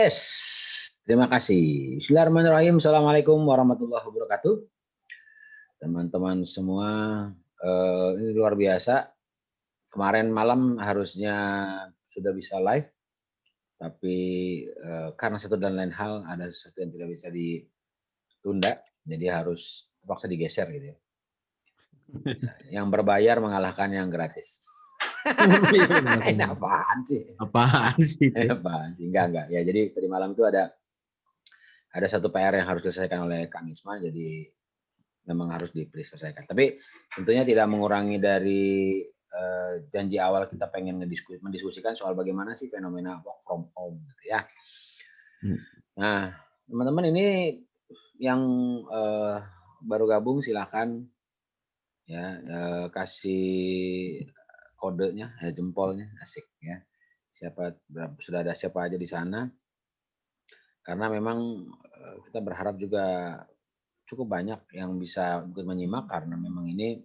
Yes, terima kasih. Bismillahirrahmanirrahim. Assalamualaikum warahmatullahi wabarakatuh. Teman-teman semua, ini luar biasa. Kemarin malam harusnya sudah bisa live, tapi karena satu dan lain hal ada sesuatu yang tidak bisa ditunda, jadi harus terpaksa digeser gitu ya. Yang berbayar mengalahkan yang gratis. Ini apaan sih? Apaan sih? Apaan sih? Enggak. Ya, jadi tadi malam itu ada satu PR yang harus diselesaikan oleh Kang Isma, jadi memang harus diselesaikan. Tapi tentunya tidak mengurangi dari janji awal kita pengen mendiskusikan soal bagaimana sih fenomena work from home gitu ya. Nah, teman-teman ini yang baru gabung silakan ya kasih kodenya, jempolnya, asik ya. Sudah ada siapa aja di sana. Karena memang kita berharap juga cukup banyak yang bisa ikut menyimak karena memang ini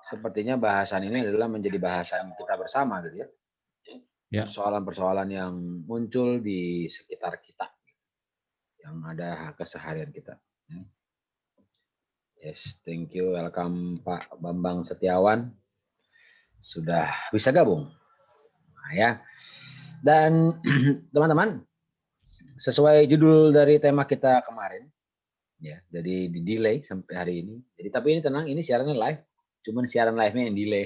sepertinya bahasan ini adalah menjadi bahasan kita bersama gitu ya. Persoalan-persoalan yang muncul di sekitar kita, yang ada keseharian kita. Yes, thank you, welcome Pak Bambang Setiawan. Sudah bisa gabung. Nah, ya. Dan teman-teman, sesuai judul dari tema kita kemarin, ya, jadi di delay sampai hari ini. Jadi tapi ini tenang, ini siarannya live, cuman siaran live-nya yang delay.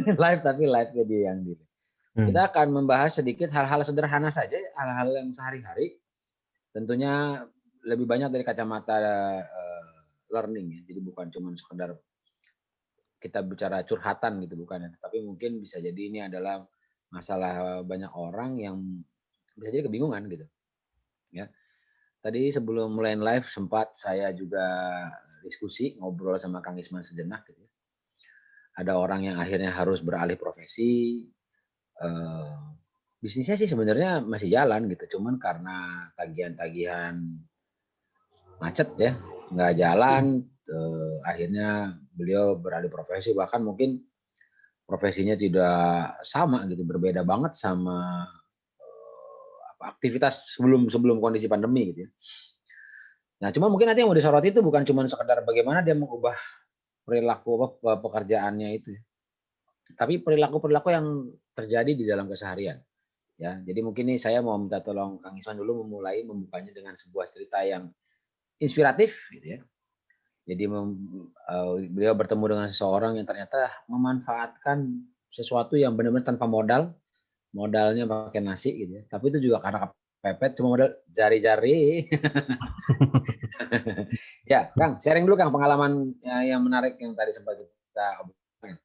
Live tapi live-nya dia yang delay. Kita akan membahas sedikit hal-hal sederhana saja, hal-hal yang sehari-hari. Tentunya lebih banyak dari kacamata learning ya. Jadi bukan cuman sekedar kita bicara curhatan gitu bukan ya, tapi mungkin bisa jadi ini adalah masalah banyak orang yang bisa jadi kebingungan gitu. Ya. Tadi sebelum mulai live sempat saya juga diskusi ngobrol sama Kang Isman sejenak gitu. Ada orang yang akhirnya harus beralih profesi. Bisnisnya sih sebenarnya masih jalan gitu, cuman karena tagihan-tagihan macet ya, nggak jalan. Akhirnya beliau beralih profesi, bahkan mungkin profesinya tidak sama gitu, berbeda banget sama aktivitas sebelum kondisi pandemi gitu ya. Nah, cuma mungkin nanti yang mau disoroti itu bukan cuma sekedar bagaimana dia mengubah perilaku pekerjaannya itu ya. Tapi perilaku-perilaku yang terjadi di dalam keseharian. Ya, jadi mungkin nih saya mau minta tolong Kang Iswan dulu memulai membukanya dengan sebuah cerita yang inspiratif gitu ya. Jadi beliau bertemu dengan seseorang yang ternyata memanfaatkan sesuatu yang benar-benar tanpa modalnya pakai nasi gitu ya. Tapi itu juga karena kepepet cuma modal jari-jari. Ya, Kang, sharing dulu Kang pengalaman yang menarik yang tadi sempat kita obrolin.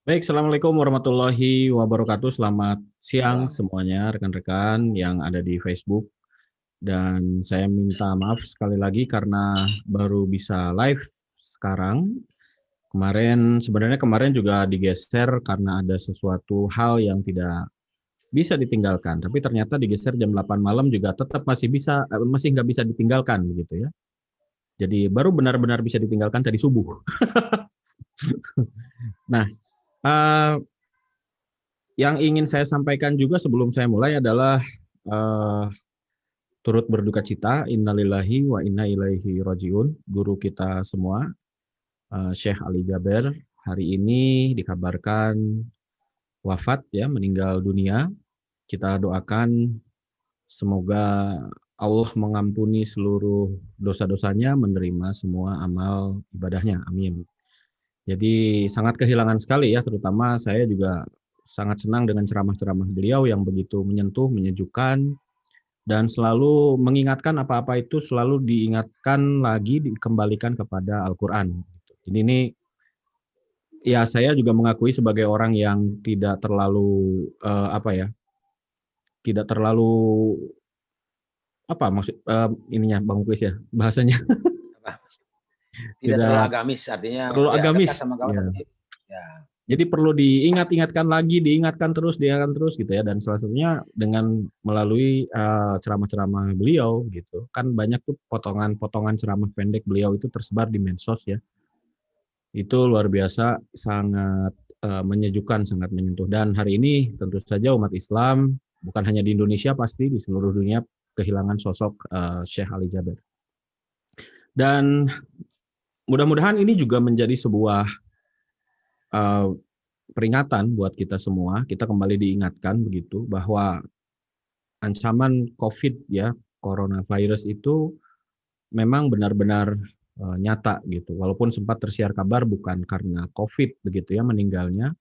Baik, Assalamualaikum warahmatullahi wabarakatuh. Selamat siang semuanya rekan-rekan yang ada di Facebook. Dan saya minta maaf sekali lagi karena baru bisa live sekarang. Sebenarnya kemarin juga digeser karena ada sesuatu hal yang tidak bisa ditinggalkan. Tapi ternyata digeser jam 8 malam juga tetap masih nggak bisa ditinggalkan begitu ya. Jadi baru benar-benar bisa ditinggalkan tadi subuh. Nah, yang ingin saya sampaikan juga sebelum saya mulai adalah turut berduka cita, innalillahi wa inna ilaihi rajiun, guru kita semua, Syekh Ali Jaber, hari ini dikabarkan wafat ya, meninggal dunia. Kita doakan semoga Allah mengampuni seluruh dosa-dosanya, menerima semua amal ibadahnya, amin. Jadi sangat kehilangan sekali ya, terutama saya juga sangat senang dengan ceramah-ceramah beliau yang begitu menyentuh, menyejukkan, dan selalu mengingatkan apa-apa itu selalu diingatkan lagi, dikembalikan kepada Al-Quran. Jadi ini ya saya juga mengakui sebagai orang yang tidak terlalu tidak terlalu ininya Bang Muklis ya bahasanya. Tidak terlalu agamis, artinya terlalu ya, agamis. Sama kamu, ya. Tapi, ya. Jadi perlu diingatkan lagi, diingatkan terus gitu ya. Dan salah satunya dengan melalui ceramah-ceramah beliau gitu. Kan banyak tuh potongan-potongan ceramah pendek beliau itu tersebar di medsos ya. Itu luar biasa sangat menyejukkan, sangat menyentuh. Dan hari ini tentu saja umat Islam, bukan hanya di Indonesia, pasti di seluruh dunia kehilangan sosok Syekh Ali Jaber. Dan mudah-mudahan ini juga menjadi sebuah peringatan buat kita semua. Kita kembali diingatkan begitu bahwa ancaman COVID ya, coronavirus itu memang benar-benar nyata gitu. Walaupun sempat tersiar kabar bukan karena COVID begitu ya meninggalnya,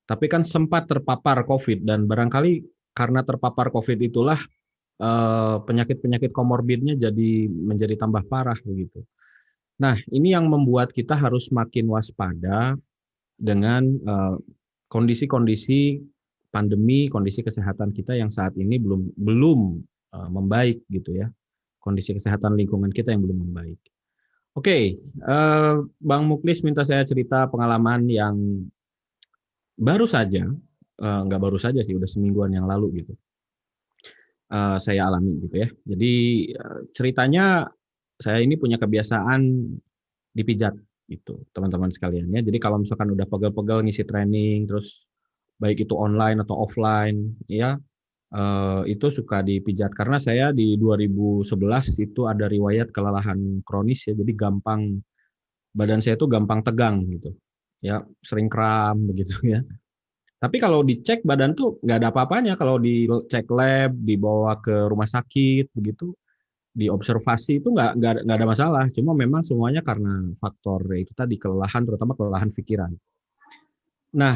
tapi kan sempat terpapar COVID dan barangkali karena terpapar COVID itulah penyakit-penyakit komorbidnya menjadi tambah parah begitu. Nah, ini yang membuat kita harus makin waspada dengan kondisi-kondisi pandemi, kondisi kesehatan kita yang saat ini belum membaik gitu ya. Kondisi kesehatan lingkungan kita yang belum membaik. Oke, Bang Muklis minta saya cerita pengalaman yang baru saja, nggak baru saja sih, udah semingguan yang lalu gitu. Saya alami gitu ya. Jadi ceritanya saya ini punya kebiasaan dipijat gitu, teman-teman sekalian ya. Jadi kalau misalkan udah pegel-pegel ngisi training, terus baik itu online atau offline, ya itu suka dipijat. Karena saya di 2011 itu ada riwayat kelelahan kronis ya, jadi badan saya itu gampang tegang gitu, ya sering kram begitu ya. Tapi kalau dicek badan tuh nggak ada apa-apanya, kalau dicek lab, dibawa ke rumah sakit begitu, diobservasi itu nggak ada masalah. Cuma memang semuanya karena faktor itu tadi kelelahan, terutama kelelahan pikiran. Nah,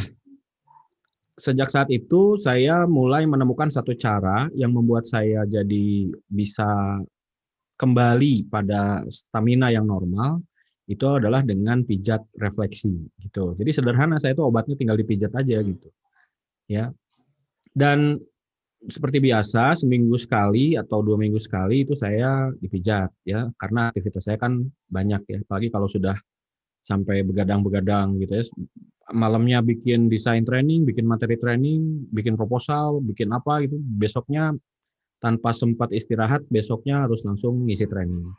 sejak saat itu saya mulai menemukan satu cara yang membuat saya jadi bisa kembali pada stamina yang normal, itu adalah dengan pijat refleksi gitu. Jadi sederhana, saya itu obatnya tinggal dipijat aja gitu. Ya. Dan seperti biasa, seminggu sekali atau 2 minggu sekali itu saya dipijat ya, karena aktivitas saya kan banyak ya, apalagi kalau sudah sampai begadang-begadang gitu ya. Malamnya bikin desain training, bikin materi training, bikin proposal, bikin apa gitu. Besoknya tanpa sempat istirahat, besoknya harus langsung ngisi training.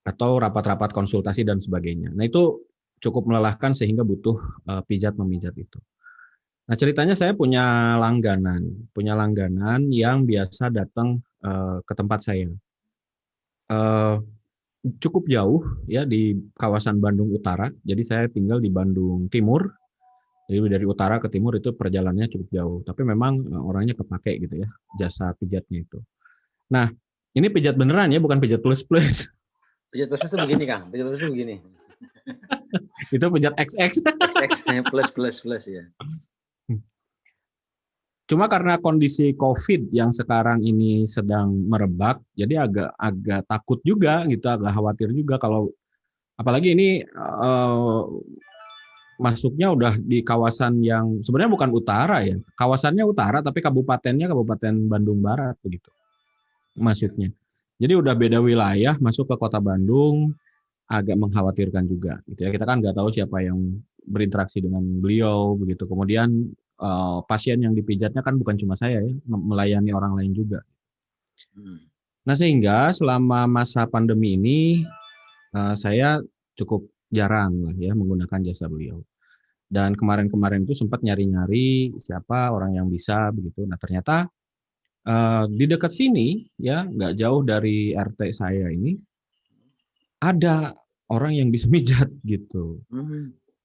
Atau rapat-rapat konsultasi dan sebagainya. Nah, itu cukup melelahkan sehingga butuh pijat-memijat itu. Nah, ceritanya saya punya langganan yang biasa datang ke tempat saya. Cukup jauh ya di kawasan Bandung Utara. Jadi saya tinggal di Bandung Timur. Jadi dari utara ke timur itu perjalanannya cukup jauh. Tapi memang orangnya kepake gitu ya, jasa pijatnya itu. Nah, ini pijat beneran ya, bukan pijat plus-plus. Pijat plus itu begini, Kang. Pijat plus itu begini. Itu pijat XX. Plus ya. Cuma karena kondisi COVID yang sekarang ini sedang merebak, jadi agak takut juga gitu, agak khawatir juga kalau apalagi ini masuknya udah di kawasan yang sebenarnya bukan utara ya, kawasannya utara tapi kabupatennya Kabupaten Bandung Barat begitu masuknya. Jadi udah beda wilayah masuk ke Kota Bandung, agak mengkhawatirkan juga gitu ya. Kita kan nggak tahu siapa yang berinteraksi dengan beliau begitu. Kemudian pasien yang dipijatnya kan bukan cuma saya ya, melayani orang lain juga. Nah, sehingga selama masa pandemi ini saya cukup jarang lah ya menggunakan jasa beliau. Dan kemarin-kemarin itu sempat nyari-nyari siapa orang yang bisa begitu. Nah, ternyata di dekat sini ya, nggak jauh dari RT saya ini ada orang yang bisa mijat gitu.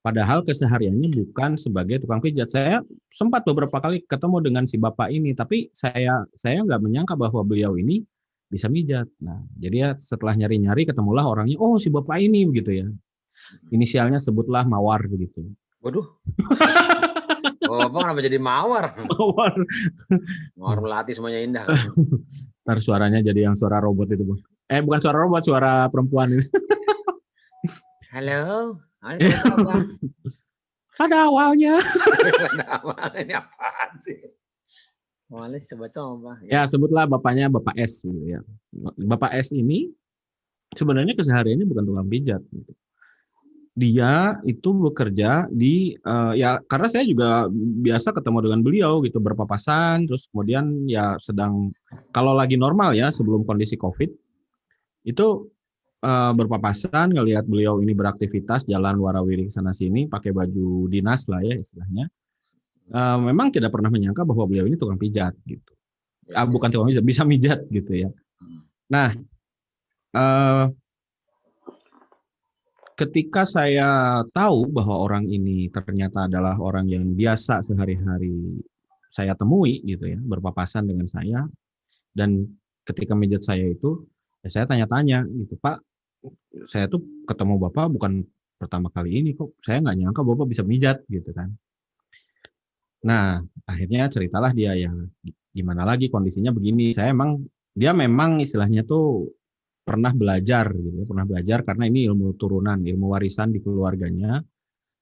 Padahal kesehariannya bukan sebagai tukang pijat. Saya sempat beberapa kali ketemu dengan si bapak ini, tapi saya nggak menyangka bahwa beliau ini bisa mijat. Nah, jadi ya setelah nyari-nyari ketemulah orangnya. Oh, si bapak ini begitu ya. Inisialnya sebutlah Mawar begitu. Waduh. Oh, Bapak kenapa jadi Mawar? Mawar. Mawar Melati semuanya indah. Ntar suaranya jadi yang suara robot itu, Bang. Bukan suara robot, suara perempuan ini. Halo. Ada awalnya. Ada awalnya, ini apaan sih? Awalnya coba-coba. Ya, sebutlah bapaknya Bapak S gitu ya. Bapak S ini sebenarnya kesehariannya bukan tukang pijat gitu. Dia itu bekerja di ya karena saya juga biasa ketemu dengan beliau gitu, berpapasan, terus kemudian ya sedang kalau lagi normal ya sebelum kondisi COVID itu berpapasan, ngelihat beliau ini beraktivitas, jalan warawiri sana sini, pakai baju dinas lah ya istilahnya. Memang tidak pernah menyangka bahwa beliau ini tukang pijat gitu. Bukan tukang pijat, bisa mijat gitu ya. Nah, ketika saya tahu bahwa orang ini ternyata adalah orang yang biasa sehari-hari saya temui gitu ya, berpapasan dengan saya, dan ketika mijat saya itu, ya saya tanya-tanya gitu, Pak, saya tuh ketemu Bapak bukan pertama kali ini kok, saya nggak nyangka Bapak bisa mijat gitu kan. Nah, akhirnya ceritalah dia, ya gimana lagi kondisinya begini, dia memang istilahnya tuh pernah belajar gitu, pernah belajar karena ini ilmu turunan, ilmu warisan di keluarganya.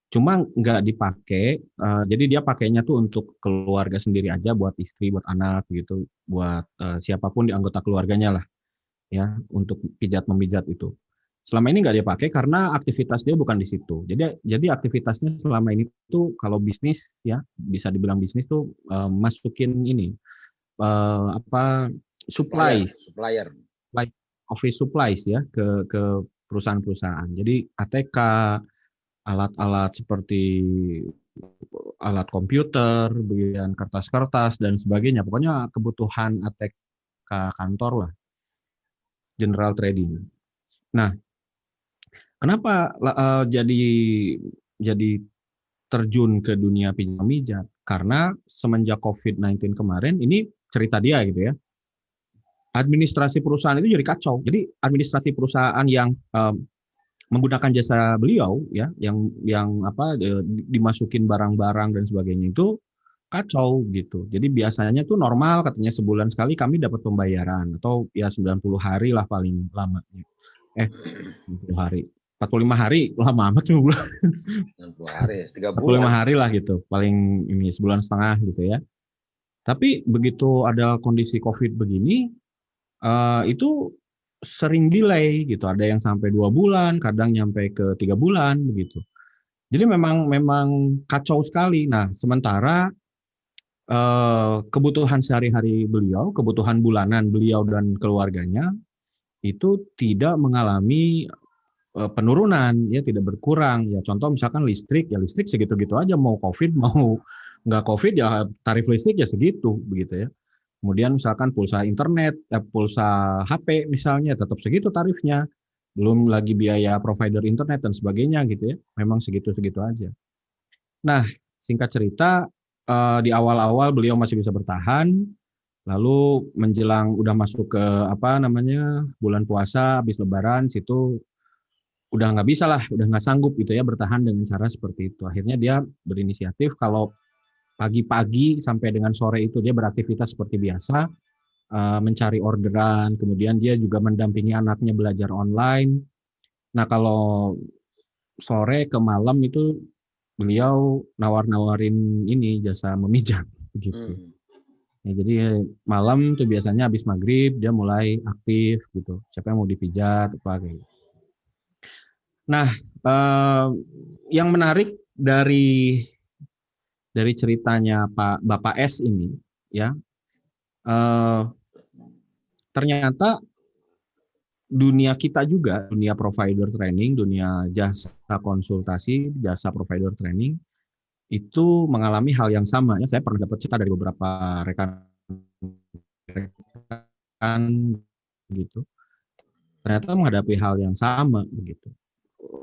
Cuma nggak dipakai, jadi dia pakainya tuh untuk keluarga sendiri aja, buat istri, buat anak gitu, buat siapapun di anggota keluarganya lah, ya untuk memijat itu. Selama ini nggak dia pakai karena aktivitas dia bukan di situ. Jadi aktivitasnya selama ini tuh kalau bisnis ya, bisa dibilang bisnis tuh masukin ini supplies, office supplies ya ke perusahaan-perusahaan. Jadi ATK, alat-alat seperti alat komputer, bagian kertas-kertas dan sebagainya. Pokoknya kebutuhan ATK kantor lah, general trading. Nah, kenapa jadi terjun ke dunia pinjam mijat? Karena semenjak COVID-19 kemarin, ini cerita dia gitu ya, administrasi perusahaan itu jadi kacau. Jadi administrasi perusahaan yang menggunakan jasa beliau ya, yang dimasukin barang-barang dan sebagainya itu kacau gitu. Jadi biasanya tuh normal katanya sebulan sekali kami dapat pembayaran, atau ya 90 hari lah paling lama. 90 hari. 45 hari lama amat cuma bulan. 60 hari, 3 bulan. 45 hari lah gitu, paling ini sebulan setengah gitu ya. Tapi begitu ada kondisi COVID begini, itu sering delay gitu, ada yang sampai 2 bulan, kadang nyampe ke 3 bulan begitu. Jadi memang kacau sekali. Nah, sementara kebutuhan sehari-hari beliau, kebutuhan bulanan beliau dan keluarganya itu tidak mengalami penurunan, ya tidak berkurang. Ya contoh misalkan listrik, ya listrik segitu-gitu aja, mau COVID mau nggak COVID ya tarif listrik ya segitu begitu ya. Kemudian misalkan pulsa internet, pulsa HP misalnya tetap segitu tarifnya. Belum lagi biaya provider internet dan sebagainya gitu ya. Memang segitu-segitu aja. Nah, singkat cerita, di awal-awal beliau masih bisa bertahan, lalu menjelang udah masuk ke bulan puasa, habis Lebaran, situ udah nggak bisa lah, udah nggak sanggup gitu ya bertahan dengan cara seperti itu. Akhirnya dia berinisiatif kalau pagi-pagi sampai dengan sore itu dia beraktivitas seperti biasa, mencari orderan, kemudian dia juga mendampingi anaknya belajar online. Nah, kalau sore ke malam itu beliau nawar-nawarin ini jasa memijat gitu. Ya, jadi malam tuh biasanya habis maghrib dia mulai aktif gitu. Siapa yang mau dipijat apa kayak gitu. Nah, yang menarik dari ceritanya Bapak S ini ya, ternyata dunia kita juga, dunia provider training, dunia jasa konsultasi, jasa provider training itu mengalami hal yang sama ya. Saya pernah dapat cerita dari beberapa rekan gitu. Ternyata menghadapi hal yang sama begitu.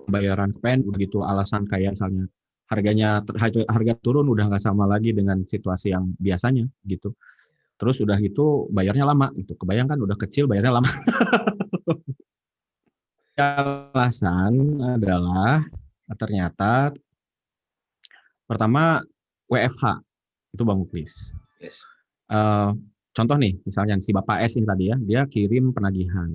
Bayaran begitu, alasan kayak misalnya harga turun udah nggak sama lagi dengan situasi yang biasanya gitu. Terus udah gitu bayarnya lama gitu. Kebayangkan udah kecil bayarnya lama. Alasan adalah ternyata pertama WFH itu Bang Muklis. Yes. Contoh nih, misalnya si Bapak S ini tadi ya, dia kirim penagihan.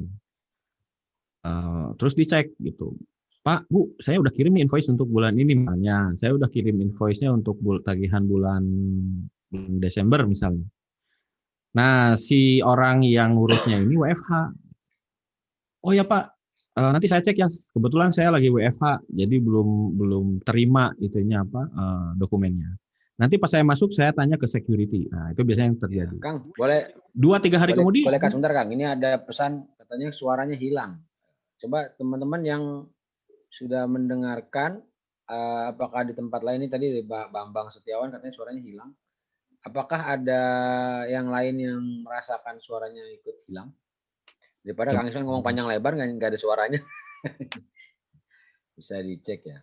Terus dicek gitu. Pak, Bu, saya udah kirim invoice untuk bulan ini misalnya. Saya udah kirim invoice-nya untuk tagihan bulan Desember misalnya. Nah, si orang yang ngurusnya ini WFH. Oh ya Pak, nanti saya cek ya. Kebetulan saya lagi WFH, jadi belum terima itunya dokumennya. Nanti pas saya masuk, saya tanya ke security. Nah, itu biasanya yang terjadi. Ya, Kang, boleh 2-3 hari kemudian. Boleh Kak sebentar, Kang. Ini ada pesan katanya suaranya hilang. Coba teman-teman yang sudah mendengarkan, apakah di tempat lain ini tadi Pak Bambang Setiawan katanya suaranya hilang. Apakah ada yang lain yang merasakan suaranya ikut hilang? Daripada Kang Isman ngomong panjang lebar nggak ada suaranya. Bisa dicek ya.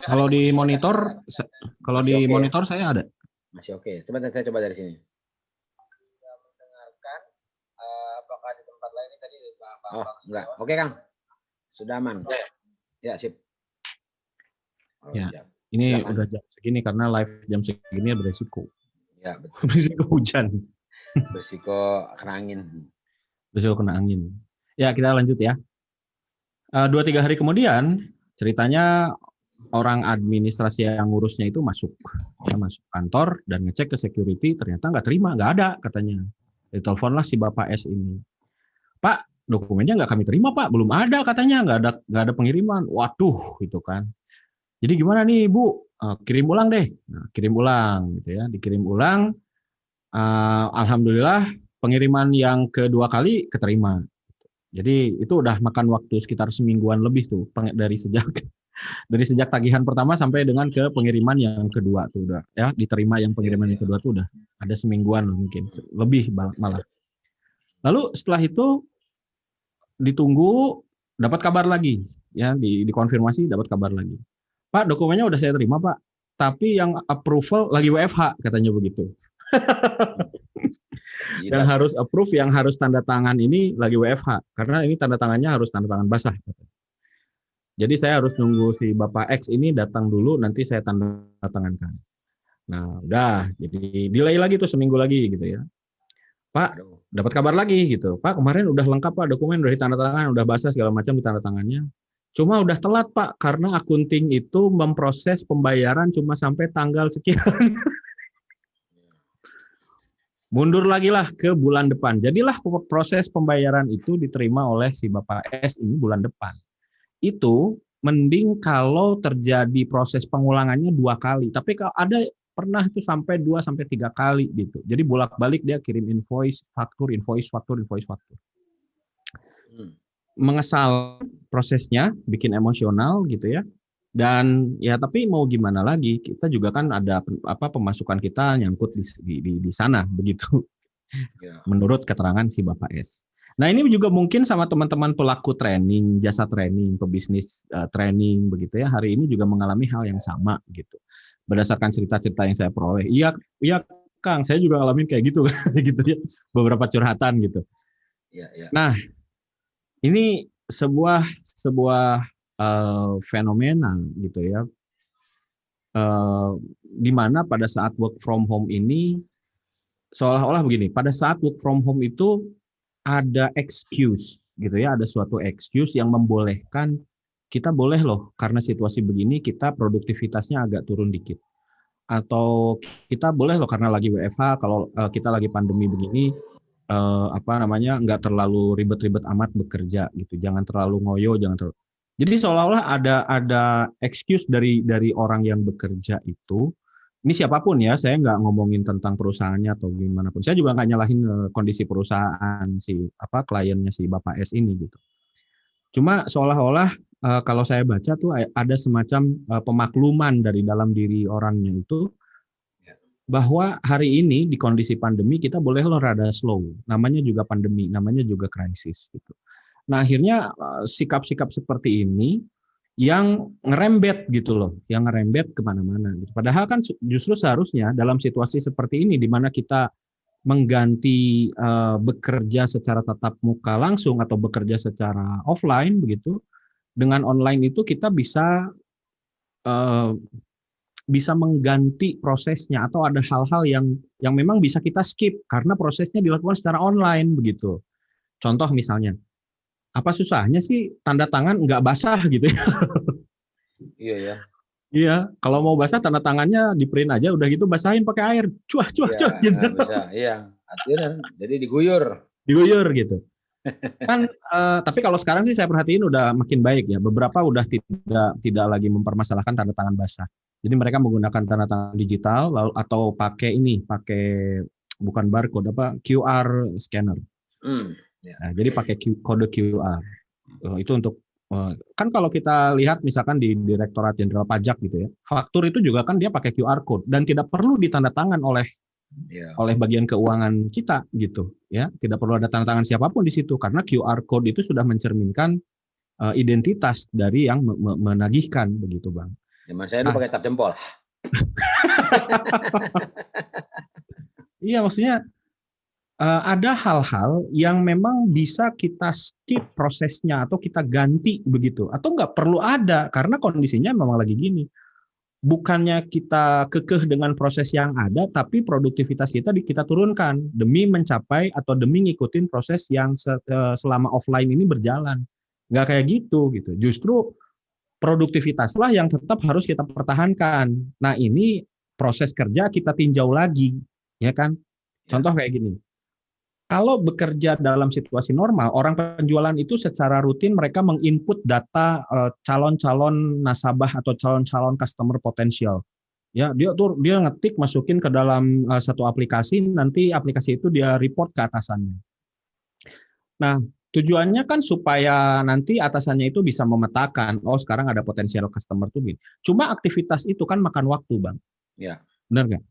Kalau di monitor, saya ada. Masih oke. Coba saya coba dari sini. Mendengarkan, apakah di tempat lain ini tadi Pak Bambang? Oh, enggak. Oke, Kang. Sudah aman. Ya, sip. Oh, ya. Siap. Ini Silakan. udah jam segini karena live jam segini beresiko. Ya, betul. Beresiko hujan. Beresiko kena angin. Beresiko kena angin. Ya, kita lanjut ya. 2-3 hari kemudian, ceritanya orang administrasi yang ngurusnya itu masuk kantor dan ngecek ke security, ternyata nggak terima, nggak ada katanya. Diteleponlah si Bapak S ini. Pak, dokumennya nggak kami terima Pak, belum ada katanya, nggak ada pengiriman. Waduh, gitu kan. Jadi gimana nih Bu? Kirim ulang deh. Nah, kirim ulang, gitu ya. Dikirim ulang. Alhamdulillah pengiriman yang kedua kali keterima. Jadi itu udah makan waktu sekitar semingguan lebih tuh dari sejak tagihan pertama sampai dengan ke pengiriman yang kedua tuh udah ya diterima yang pengiriman yang kedua tuh udah ada semingguan mungkin lebih malah. Lalu setelah itu ditunggu dapat kabar lagi ya dikonfirmasi dapat kabar lagi. Pak, dokumennya udah saya terima Pak, tapi yang approval lagi WFH katanya begitu. Yang harus approve, yang harus tanda tangan ini lagi WFH karena ini tanda tangannya harus tanda tangan basah. Jadi saya harus nunggu si Bapak X ini datang dulu, nanti saya tanda tangankan. Nah, udah, jadi delay lagi tuh seminggu lagi gitu ya. Pak, dapat kabar lagi gitu. Pak, kemarin udah lengkap Pak, dokumen udah ditandatangan, udah basah segala macam ditandatangannya. Cuma udah telat Pak, karena akunting itu memproses pembayaran cuma sampai tanggal sekian. Mundur lagi lah ke bulan depan. Jadilah proses pembayaran itu diterima oleh si Bapak S ini bulan depan. Itu mending kalau terjadi proses pengulangannya 2 kali. Tapi kalau ada pernah itu sampai 2-3 kali gitu. Jadi bolak-balik dia kirim invoice, faktur. Mengesal prosesnya, bikin emosional gitu ya. Dan ya tapi mau gimana lagi, kita juga kan ada pemasukan kita nyangkut di sana begitu. Ya. Menurut keterangan si Bapak S. Nah, ini juga mungkin sama teman-teman pelaku training, jasa training, pebisnis training begitu ya. Hari ini juga mengalami hal yang sama gitu. Berdasarkan cerita-cerita yang saya peroleh. Iya Kang, saya juga ngalamin kayak gitu gitu ya. Beberapa curhatan gitu. Ya. Nah, ini sebuah fenomena gitu ya, di mana pada saat work from home ini seolah-olah begini, pada saat work from home itu ada excuse gitu ya, ada suatu excuse yang membolehkan kita boleh loh karena situasi begini kita produktivitasnya agak turun dikit, atau kita boleh loh karena lagi WFH kalau kita lagi pandemi begini nggak terlalu ribet-ribet amat bekerja gitu, jangan terlalu ngoyo, jadi seolah-olah ada excuse dari orang yang bekerja itu. Ini siapapun ya, saya nggak ngomongin tentang perusahaannya atau gimana pun. Saya juga nggak nyalahin kondisi perusahaan kliennya si Bapak S ini gitu. Cuma seolah-olah kalau saya baca tuh ada semacam pemakluman dari dalam diri orangnya itu bahwa hari ini di kondisi pandemi kita boleh loh rada slow. Namanya juga pandemi, namanya juga krisis gitu. Nah, akhirnya sikap-sikap seperti ini yang ngerembet gitu loh, yang ngerembet kemana-mana. Padahal kan justru seharusnya dalam situasi seperti ini, di mana kita mengganti bekerja secara tatap muka langsung atau bekerja secara offline begitu, dengan online itu kita bisa mengganti prosesnya atau ada hal-hal yang memang bisa kita skip karena prosesnya dilakukan secara online begitu. Contoh misalnya, apa susahnya sih tanda tangan nggak basah gitu ya? Iya ya. Iya, kalau mau basah tanda tangannya di print aja, udah gitu basahin pakai air, cuah gitu. Bisa, iya. Artinya jadi diguyur gitu. Kan, tapi kalau sekarang sih saya perhatiin udah makin baik ya. Beberapa udah tidak lagi mempermasalahkan tanda tangan basah. Jadi mereka menggunakan tanda tangan digital atau pakai bukan barcode, apa QR scanner. Ya. Nah, jadi pakai kode QR. Itu untuk kan kalau kita lihat misalkan di Direktorat Jenderal Pajak gitu ya, faktur itu juga kan dia pakai QR code dan tidak perlu ditandatangan oleh bagian keuangan kita gitu ya, tidak perlu ada tanda tangan siapapun di situ karena QR code itu sudah mencerminkan identitas dari yang menagihkan begitu, Bang. Zaman saya dulu pakai tap jempol. Iya, maksudnya ada hal-hal yang memang bisa kita skip prosesnya atau kita ganti begitu, atau nggak perlu ada karena kondisinya memang lagi gini. Bukannya kita kekeh dengan proses yang ada, tapi produktivitas kita turunkan demi mencapai atau demi ngikutin proses yang selama offline ini berjalan. Nggak kayak gitu. Justru produktivitaslah yang tetap harus kita pertahankan. Nah, ini proses kerja kita tinjau lagi, ya kan? Contoh kayak gini. Kalau bekerja dalam situasi normal, orang penjualan itu secara rutin mereka menginput data calon-calon nasabah atau calon-calon customer potensial. Ya, dia ngetik masukin ke dalam satu aplikasi, nanti aplikasi itu dia report ke atasannya. Nah, tujuannya kan supaya nanti atasannya itu bisa memetakan, oh sekarang ada potensial customer tuh. Cuma aktivitas itu kan makan waktu, Bang. Ya. Benar nggak?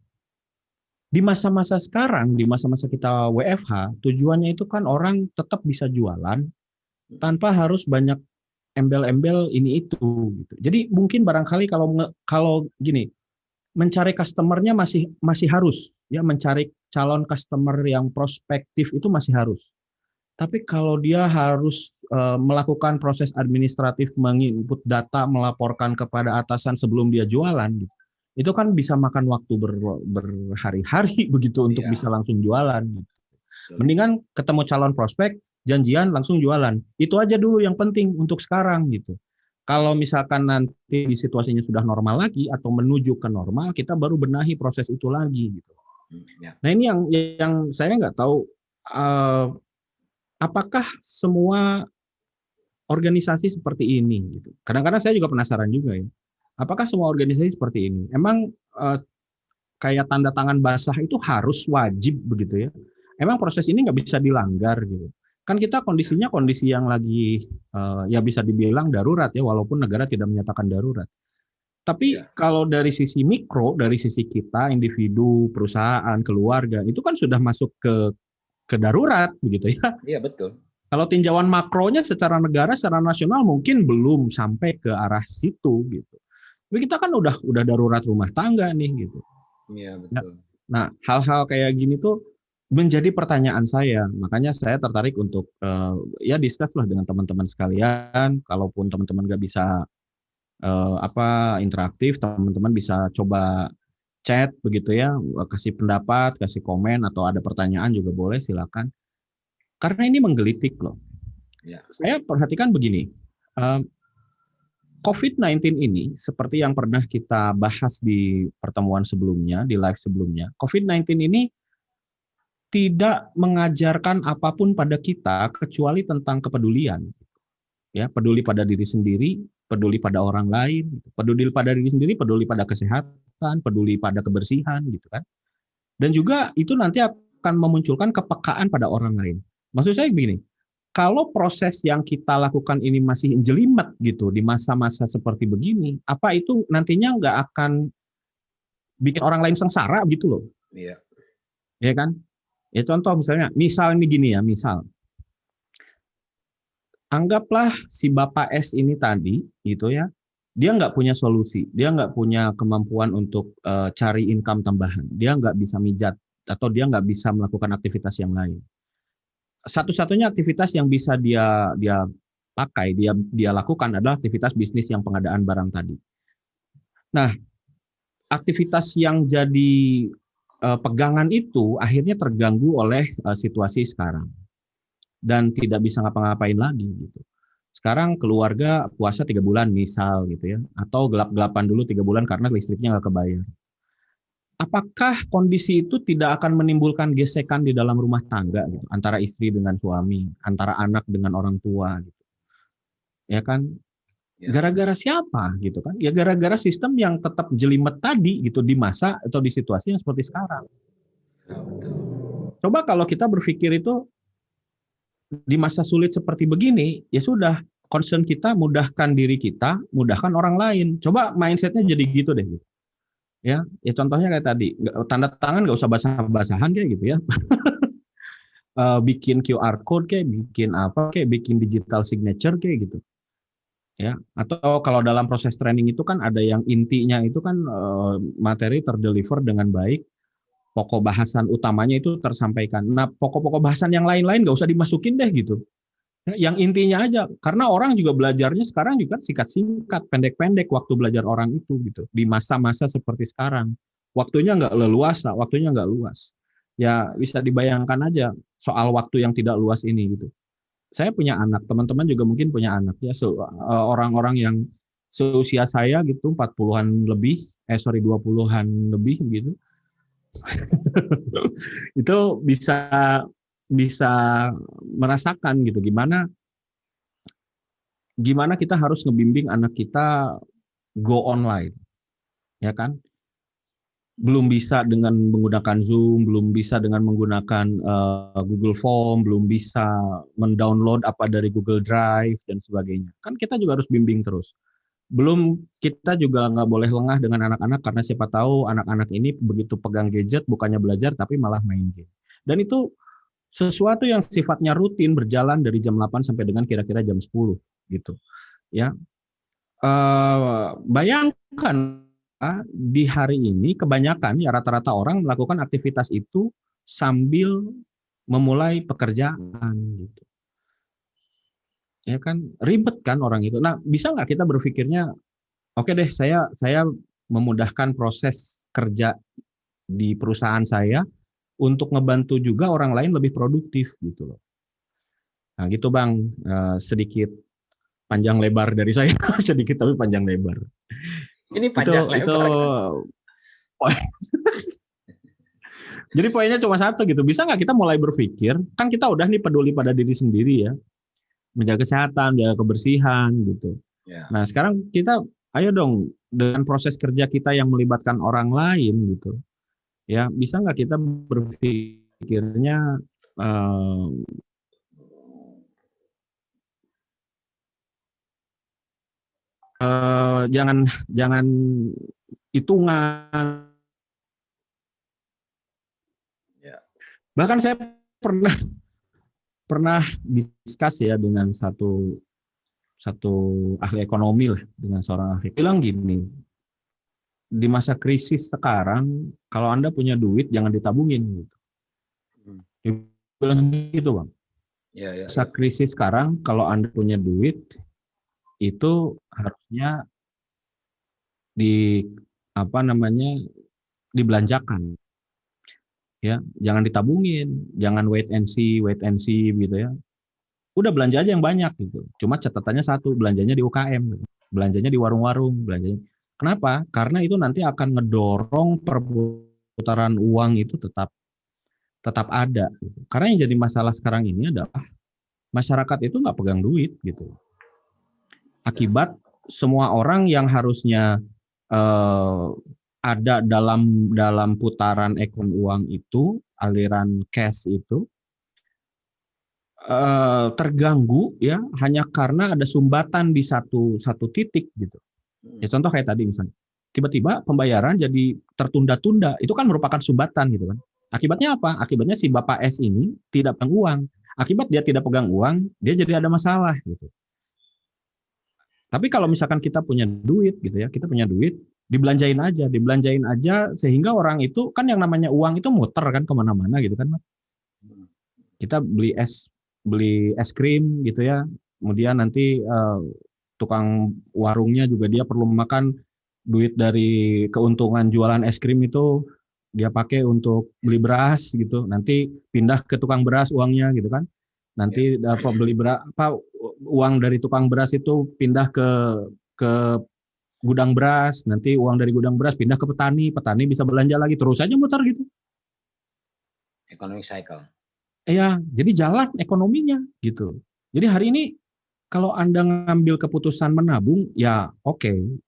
Di masa-masa sekarang, di masa-masa kita WFH, tujuannya itu kan orang tetap bisa jualan tanpa harus banyak embel-embel ini itu gitu. Jadi mungkin barangkali kalau gini, mencari customer-nya masih harus ya, mencari calon customer yang prospektif itu masih harus. Tapi kalau dia harus melakukan proses administratif, menginput data, melaporkan kepada atasan sebelum dia jualan gitu, itu kan bisa makan waktu berhari-hari begitu untuk bisa langsung jualan. Gitu. Mendingan ketemu calon prospek, janjian langsung jualan. Itu aja dulu yang penting untuk sekarang gitu. Kalau misalkan nanti di situasinya sudah normal lagi atau menuju ke normal, kita baru benahi proses itu lagi gitu. Nah, ini yang saya nggak tahu apakah semua organisasi seperti ini gitu. Kadang-kadang saya juga penasaran juga ya. Apakah semua organisasi seperti ini? Emang kayak tanda tangan basah itu harus wajib begitu ya? Emang proses ini nggak bisa dilanggar gitu? Kan kita kondisinya kondisi yang lagi ya bisa dibilang darurat ya, walaupun negara tidak menyatakan darurat. Tapi kalau dari sisi mikro, dari sisi kita, individu, perusahaan, keluarga, itu kan sudah masuk ke darurat begitu ya? Iya betul. Kalau tinjauan makronya secara negara, secara nasional mungkin belum sampai ke arah situ gitu. Tapi kita kan udah darurat rumah tangga nih gitu. Iya betul. Nah, hal-hal kayak gini tuh menjadi pertanyaan saya. Makanya saya tertarik untuk ya discuss lah dengan teman-teman sekalian. Kalaupun teman-teman nggak bisa interaktif, teman-teman bisa coba chat begitu ya, kasih pendapat, kasih komen atau ada pertanyaan juga boleh, silakan. Karena ini menggelitik loh. Ya. Saya perhatikan begini. COVID-19 ini, seperti yang pernah kita bahas di pertemuan sebelumnya, di live sebelumnya, COVID-19 ini tidak mengajarkan apapun pada kita kecuali tentang kepedulian. Ya, peduli pada diri sendiri, peduli pada orang lain, peduli pada diri sendiri, peduli pada kesehatan, peduli pada kebersihan, gitu kan. Dan juga itu nanti akan memunculkan kepekaan pada orang lain. Maksud saya begini, kalau proses yang kita lakukan ini masih jelimet gitu di masa-masa seperti begini, apa itu nantinya nggak akan bikin orang lain sengsara gitu loh? Iya. Ya kan? Ya contoh misalnya, misal ini gini ya, misal. Anggaplah si Bapak S ini tadi, gitu ya, dia nggak punya solusi, dia nggak punya kemampuan untuk cari income tambahan, dia nggak bisa mijat, atau dia nggak bisa melakukan aktivitas yang lain. Satu-satunya aktivitas yang bisa dia pakai, dia lakukan adalah aktivitas bisnis yang pengadaan barang tadi. Nah, aktivitas yang jadi pegangan itu akhirnya terganggu oleh situasi sekarang dan tidak bisa ngapa-ngapain lagi gitu. Sekarang keluarga puasa 3 bulan misal gitu ya, atau gelap-gelapan dulu 3 bulan karena listriknya nggak kebayar. Apakah kondisi itu tidak akan menimbulkan gesekan di dalam rumah tangga gitu, antara istri dengan suami, antara anak dengan orang tua gitu. Ya kan? Gara-gara siapa gitu kan? Ya gara-gara sistem yang tetap jelimet tadi gitu di masa atau di situasi yang seperti sekarang. Coba kalau kita berpikir itu di masa sulit seperti begini, ya sudah, concern kita mudahkan diri kita, mudahkan orang lain. Coba mindsetnya jadi gitu deh. Ya, ya contohnya kayak tadi, tanda tangan nggak usah basah-basahan kayak gitu ya. Bikin QR code kayak, bikin apa kayak, bikin digital signature kayak gitu. Ya, atau kalau dalam proses training itu kan ada yang intinya itu kan materi terdeliver dengan baik, pokok bahasan utamanya itu tersampaikan. Nah, pokok-pokok bahasan yang lain-lain nggak usah dimasukin deh gitu. Yang intinya aja, karena orang juga belajarnya sekarang juga singkat-singkat, pendek-pendek waktu belajar orang itu gitu. Di masa-masa seperti sekarang, waktunya nggak leluasa, waktunya nggak luas. Ya bisa dibayangkan aja soal waktu yang tidak luas ini gitu. Saya punya anak, teman-teman juga mungkin punya anak ya, orang-orang yang seusia saya gitu, 40-an lebih, 20-an lebih gitu. Itu bisa bisa merasakan gitu gimana kita harus ngebimbing anak kita go online, ya kan? Belum bisa dengan menggunakan Zoom, belum bisa dengan menggunakan Google Form, belum bisa mendownload apa dari Google Drive dan sebagainya. Kan kita juga harus bimbing terus. Belum, kita juga nggak boleh lengah dengan anak-anak karena siapa tahu anak-anak ini begitu pegang gadget bukannya belajar tapi malah main game. Dan itu sesuatu yang sifatnya rutin berjalan dari jam 8 sampai dengan kira-kira jam 10 gitu. Ya. Bayangkan di hari ini kebanyakan ya rata-rata orang melakukan aktivitas itu sambil memulai pekerjaan gitu. Ya kan ribet kan orang itu. Nah, bisa nggak kita berpikirnya, oke deh, saya memudahkan proses kerja di perusahaan saya untuk ngebantu juga orang lain lebih produktif gitu loh. Nah, gitu Bang, sedikit panjang lebar dari saya, sedikit tapi panjang lebar. Ini panjang lebar. Itu jadi poinnya cuma satu gitu. Bisa nggak kita mulai berpikir, kan kita udah nih peduli pada diri sendiri ya, menjaga kesehatan, menjaga kebersihan gitu. Ya. Nah sekarang kita, ayo dong dengan proses kerja kita yang melibatkan orang lain gitu, ya bisa nggak kita berpikirnya jangan hitungan. Ya. Bahkan saya pernah diskus ya dengan satu ahli ekonomi lah, dengan seorang ahli, bilang gini, di masa krisis sekarang kalau Anda punya duit jangan ditabungin gitu. Dia bilang gitu Bang. Masa krisis sekarang kalau Anda punya duit itu harusnya dibelanjakan. Ya, jangan ditabungin, jangan wait and see gitu ya. Udah belanja aja yang banyak gitu. Cuma catatannya satu, belanjanya di UKM, gitu. Belanjanya di warung-warung, belanjanya. Kenapa? Karena itu nanti akan ngedorong perputaran uang itu tetap ada. Gitu. Karena yang jadi masalah sekarang ini adalah masyarakat itu nggak pegang duit gitu. Akibat semua orang yang harusnya ada dalam putaran ekon uang itu, aliran cash itu terganggu ya hanya karena ada sumbatan di satu titik gitu. Ya contoh kayak tadi misalnya, tiba-tiba pembayaran jadi tertunda-tunda, itu kan merupakan sumbatan gitu kan. Akibatnya apa? Akibatnya si Bapak S ini tidak pegang uang. Akibat dia tidak pegang uang, dia jadi ada masalah gitu. Tapi kalau misalkan kita punya duit gitu ya, kita punya duit, dibelanjain aja sehingga orang itu kan yang namanya uang itu muter kan kemana-mana gitu kan. Kita beli es krim gitu ya, kemudian nanti tukang warungnya juga dia perlu makan, duit dari keuntungan jualan es krim itu dia pakai untuk beli beras gitu, nanti pindah ke tukang beras uangnya gitu kan, nanti beli uang dari tukang beras itu pindah ke gudang beras, nanti uang dari gudang beras pindah ke petani bisa belanja lagi, terus aja muter gitu. Economic cycle. Iya, jadi jalan ekonominya gitu. Jadi hari ini kalau Anda ngambil keputusan menabung, ya oke.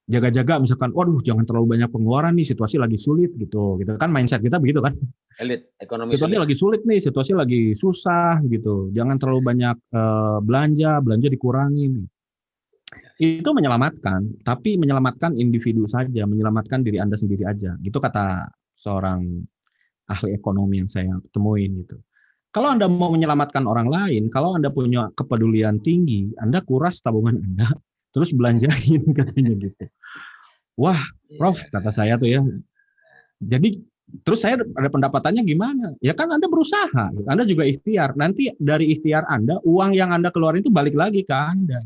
jaga-jaga misalkan, waduh jangan terlalu banyak pengeluaran nih, situasi lagi sulit gitu kan mindset kita begitu kan. Elit, ekonomi Situasi sulit. lagi sulit nih, situasi lagi susah gitu, jangan terlalu banyak belanja dikurangin. Itu menyelamatkan, tapi menyelamatkan individu saja, menyelamatkan diri Anda sendiri aja. Gitu kata seorang ahli ekonomi yang saya temuin gitu. Kalau Anda mau menyelamatkan orang lain, kalau Anda punya kepedulian tinggi, Anda kuras tabungan Anda, terus belanjain katanya gitu. Wah, Prof, Iya. kata saya tuh ya. Jadi terus saya ada pendapatannya gimana? Ya kan Anda berusaha, Anda juga ikhtiar. Nanti dari ikhtiar Anda, uang yang Anda keluarin itu balik lagi ke Anda.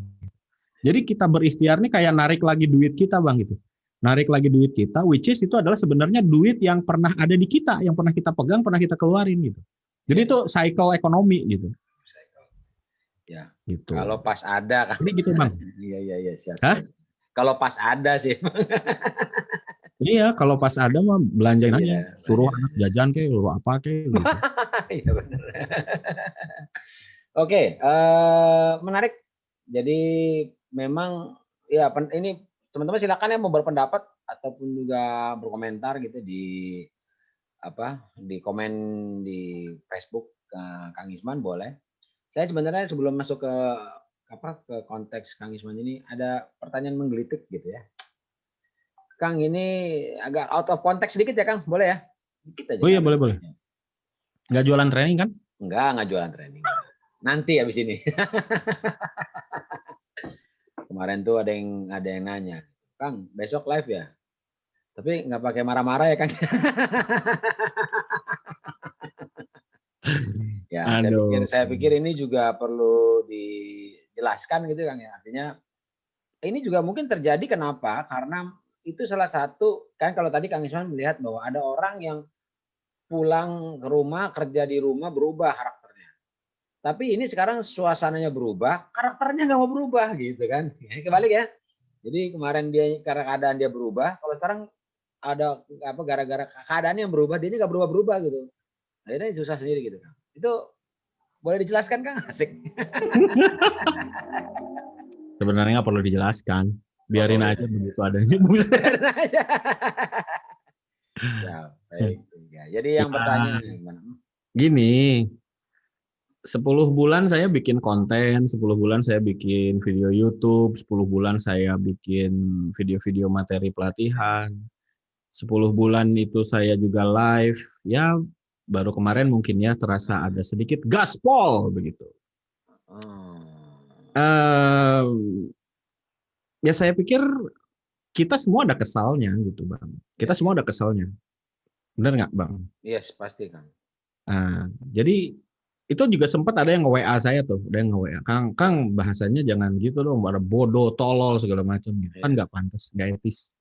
Jadi kita berikhtiar nih kayak narik lagi duit kita, Bang, gitu. Narik lagi duit kita, which is itu adalah sebenarnya duit yang pernah ada di kita, yang pernah kita pegang, pernah kita keluarin gitu. Jadi Ya. itu cycle ekonomi gitu. Ya. Gitu. Kalau pas ada kan. Jadi gitu, Bang. Iya, siap. Hah? Kalau pas ada sih. Iya, kalau pas ada mah belanjain aja. Iya, Suruh anak jajan kayak, suruh apa kayak gitu. Iya benar. Oke, menarik. Jadi memang ya ini teman-teman silakan ya mau berpendapat ataupun juga berkomentar gitu di komen di Facebook Kang Isman boleh. Saya sebenarnya sebelum masuk ke konteks Kang Isman ini ada pertanyaan menggelitik gitu ya. Kang ini agak out of konteks sedikit ya Kang, boleh ya? Dikit aja. Oh iya, boleh. Nggak jualan training kan? Enggak jualan training. Nanti habis ini. Kemarin tuh ada yang nanya, Kang, besok live ya? Tapi nggak pakai marah-marah ya, Kang? Ya, Aduh. saya pikir ini juga perlu dijelaskan gitu, Kang ya. Artinya ini juga mungkin terjadi kenapa? Karena itu salah satu kan kalau tadi Kang Isman melihat bahwa ada orang yang pulang ke rumah, kerja di rumah berubah karakternya. Tapi ini sekarang suasananya berubah, karakternya nggak mau berubah gitu kan. Kebalik ya. Jadi kemarin dia karena keadaan dia berubah, kalau sekarang ada apa gara-gara keadaannya yang berubah, dia nggak berubah-berubah gitu. Akhirnya susah sendiri gitu kan. Itu boleh dijelaskan Kang? Asik. Sebenarnya nggak perlu dijelaskan. Biarin aja begitu adanya. Biarin aja. Ya, baik. Ya, jadi yang Ya, bertanya gimana? gini, 10 bulan saya bikin konten, 10 bulan saya bikin video YouTube, 10 bulan saya bikin video-video materi pelatihan, 10 bulan itu saya juga live, ya baru kemarin mungkin ya terasa ada sedikit gaspol begitu. Oh. Ya saya pikir kita semua ada kesalnya gitu Bang. Kita semua ada kesalnya. Benar nggak Bang? Yes, pasti Kang. Jadi itu juga sempat ada yang nge-WA saya tuh, ada yang nge-WA, Kang bahasanya jangan gitu dong, ada bodoh, tolol segala macam gitu. Kan nggak pantas, nggak etis.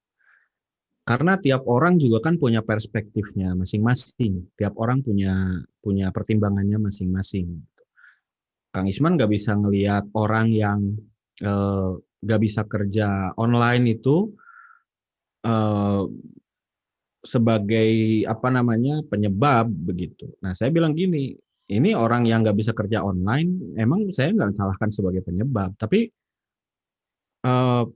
Karena tiap orang juga kan punya perspektifnya masing-masing. Tiap orang punya pertimbangannya masing-masing. Kang Isman nggak bisa ngelihat orang yang nggak bisa kerja online itu sebagai apa namanya penyebab begitu. Nah saya bilang gini, ini orang yang nggak bisa kerja online, emang saya nggak salahkan sebagai penyebab, tapi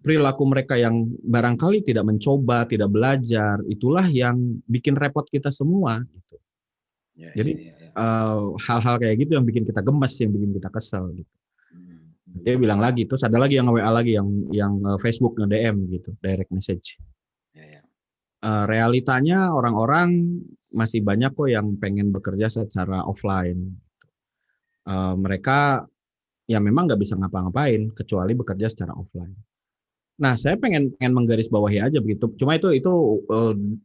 perilaku mereka yang barangkali tidak mencoba, tidak belajar, itulah yang bikin repot kita semua. Gitu. Jadi hal-hal kayak gitu yang bikin kita gemes, yang bikin kita kesel. Gitu. Dia bilang lagi, terus ada lagi yang WA lagi, yang Facebook nge-DM gitu, direct message. Realitanya orang-orang masih banyak kok yang pengen bekerja secara offline. Mereka ya memang nggak bisa ngapa-ngapain kecuali bekerja secara offline. Nah, saya pengen menggarisbawahi aja begitu. Cuma itu